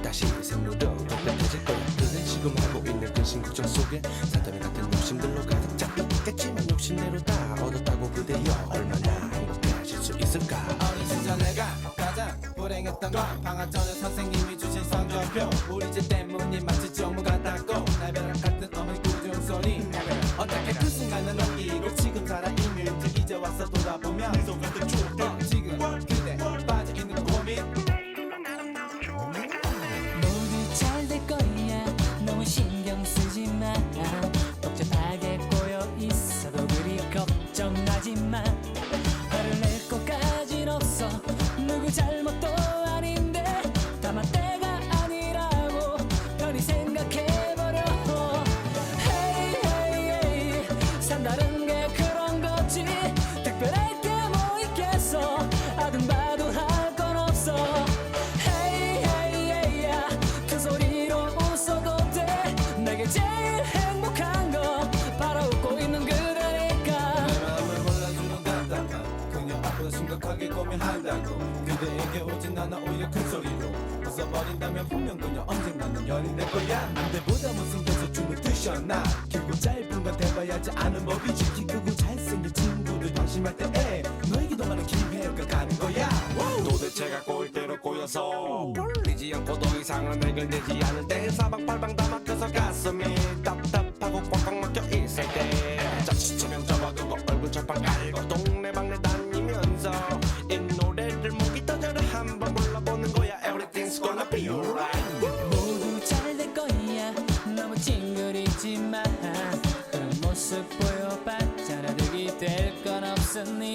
다시 생로로 똑똑해질 거야. 그는 지금 하고 있는 근심걱정 속에 사다리 같은 욕심들로 가득 차 있겠지만 욕심대로 다 얻었다고 그대여 얼마나 행복해하실 수 있을까. 어린 시절 내가 가장 불행했던 건 방학 전에 선생님이 주신 성적표. 우리 집 때문이 마치 정무 같았고 날벼락 같은 어머니 꾸중 소리. 어떻게 그 순간을 넘기고 지금 살아 이밀지 이제 와서 돌아보면 미소 가득 추억. 지금 그대 빠져있는 고민. 모두 잘 될 거야 너무 신경 쓰지 마. 복잡하게 꼬여 있어도 그리 걱정하지 마. 화를 낼 것까진 없어. 누구 잘못도 아닌데 다만 때가 아니라고 편히 생각해버려. Hey hey hey 산다는 게 그런 거지. 특별할 게 뭐 있겠어. 아등바등 할 건 없어. Hey hey hey 큰 소리로 웃어도 돼. 내게 제일 행복한 거 바로 웃고 있는 그대니까. 내 마음을 몰라주는 답답함 그녀 앞으로 심각하게 고민한다고. 그대에게 오진 않아 오히려 큰 소리로 웃어버린다면 분명 그녀 언젠가는 연인 될 거야. 남들보다 못생겨서 춤을 드셨나. 길고 짧은 건 대봐야지 아는 법이지. 키 크고 잘생긴 친구들 방심할 때에 너에게도 많은 기회가 가는 거야. 도대체가 꼴대로 꼬여서 끌리지 않고 더 이상은 해결되지 않을 때 사방팔방 다 막혀서 가슴이 답답하고 꽉꽉 막혀 있을 때 자칫하면 접어두고 얼굴 철판 깔고 동네방네 다니면서 이 노래를 목이 터져라 한번 불러보는 거야. Everything's gonna be alright. 모두 잘 될 거야 너무 찡그리지 마. 그런 모습 보여봤자 알아들이 될 건 없으니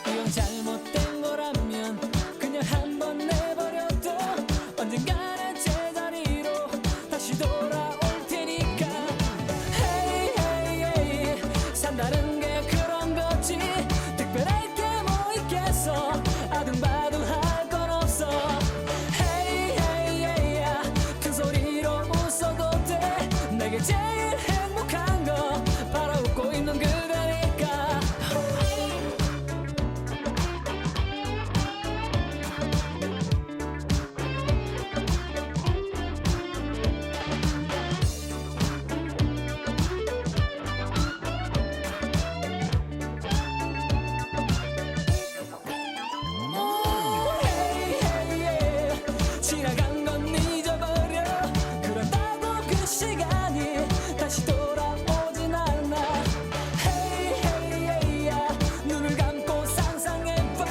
이건 잘못된 거라면 그냥 한번 내버려둬. 언젠가는 제자리로 다시 돌아올 테니까. Hey hey hey 산다는 게 그런 거지. 특별할 게 뭐 있겠어. 아등바등 할 건 없어. Hey hey hey 큰 소리로 웃어도 돼. 내게 제일 행복한 거 바로 웃고 있는 그대니까. Hey hey hey 지나간 건 잊어버려. 그런다고 그 시간이 다시 돌아오진 않아. Hey hey hey 눈을 감고 상상해봐.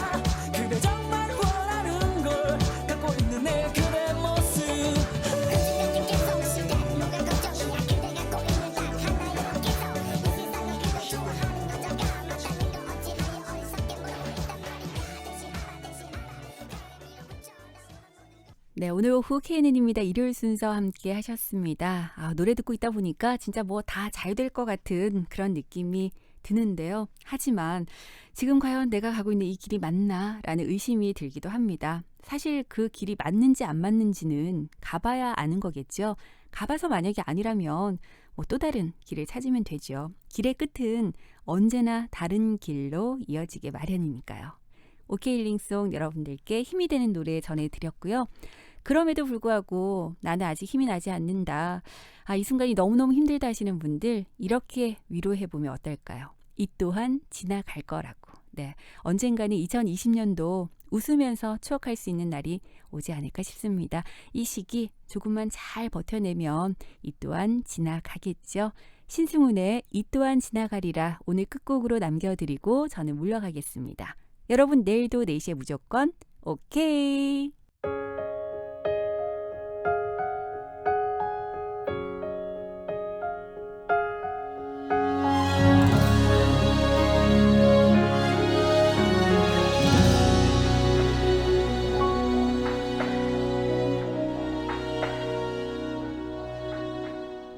그대 정말 원하는 걸 갖고 있는 내 그대 모습. 네, 오늘 오후 KNN입니다. 일요일 순서 함께 하셨습니다. 노래 듣고 있다 보니까 진짜 뭐 다 잘 될 것 같은 그런 느낌이 드는데요. 하지만 지금 과연 내가 가고 있는 이 길이 맞나? 라는 의심이 들기도 합니다. 사실 그 길이 맞는지 안 맞는지는 가봐야 아는 거겠죠. 가봐서 만약에 아니라면 뭐 또 다른 길을 찾으면 되죠. 길의 끝은 언제나 다른 길로 이어지게 마련이니까요. 오케이 힐링송 여러분들께 힘이 되는 노래 전해드렸고요. 그럼에도 불구하고 나는 아직 힘이 나지 않는다. 이 순간이 너무너무 힘들다 하시는 분들 이렇게 위로해보면 어떨까요? 이 또한 지나갈 거라고. 네, 언젠가는 2020년도 웃으면서 추억할 수 있는 날이 오지 않을까 싶습니다. 이 시기 조금만 잘 버텨내면 이 또한 지나가겠죠. 신승훈의 이 또한 지나가리라 오늘 끝곡으로 남겨드리고 저는 물러가겠습니다. 여러분 내일도 4시에 무조건 오케이.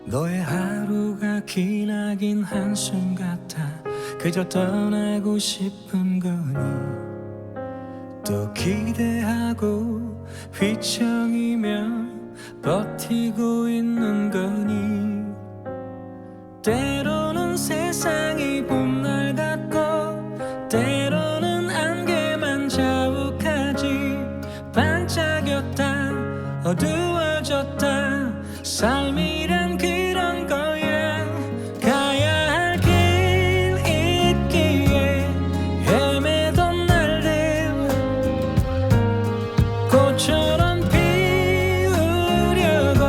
너의 하루가 기나긴 한숨 같아 그저 떠나고 싶은 거니 또 기대하고 휘청이며 버티고 있는 거니 때로는 세상이 봄날 같고 때로는 안개만 자욱하지 반짝였다 어두워졌다 삶이란 그런 거야 가야 할 길 있기에 헤매던 날들 꽃처럼 피우려고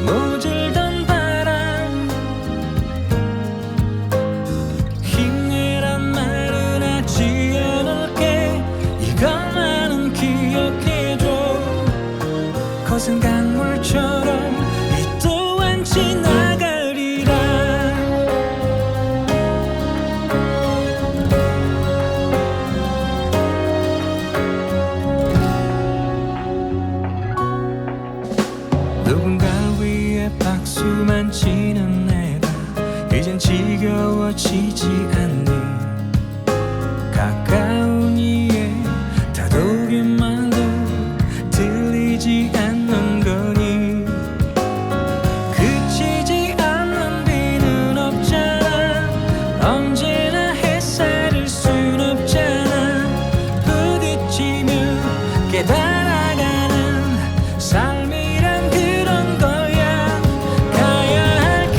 모질던 바람 힘내란 말은 하지 않을게 이것만은 기억해줘 거센 강물처럼 이 또한 지나가리라 누군가 위해 박수만 치는 내가 이젠 지겨워지지 않니 가까운 이에 다독임만도 들리지 않는 거니 그치지 않는 비는 없잖아 언제나 햇살일 순 없잖아 부딪히며 깨달아가는 삶이란 그런 거야 가야 할 길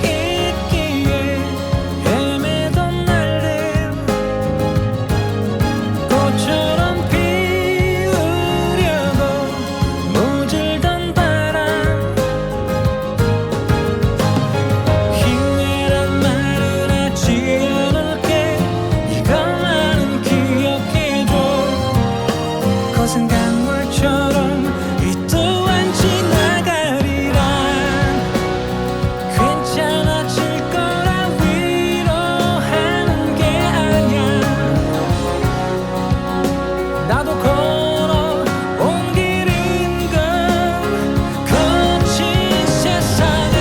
있기에 헤매던 날들 꽃처럼 피우려고 모질던 바람 힘내란 말은 하지 않을게 이것만은 기억해줘 거센 강물처럼 이 또한 지나가리라 괜찮아질 거라 위로하는 게 아니야 나도 걸어온 길인 걸 거친 세상은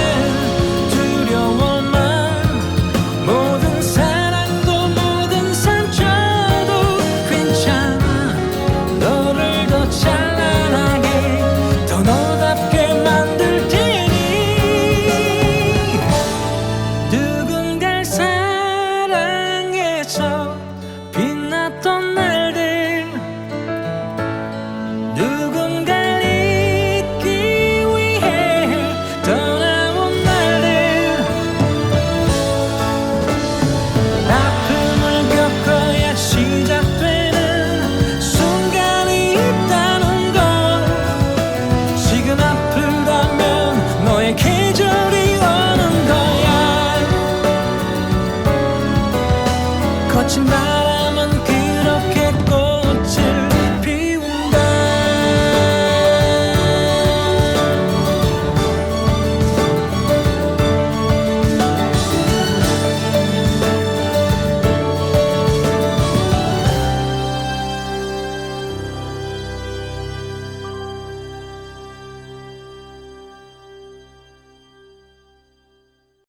두려워만 모든 사랑도 모든 상처도 괜찮아 너를 더 찬란하게 더 너답게 만들 테니 누군가를 사랑해서 빛났던 날들 누군가를 잊기 위해 떠나온 날들 아픔을 겪어야 시작되는 순간이 있다는 걸 지금 아프다면 너의 계절이 오는 거야 거친 날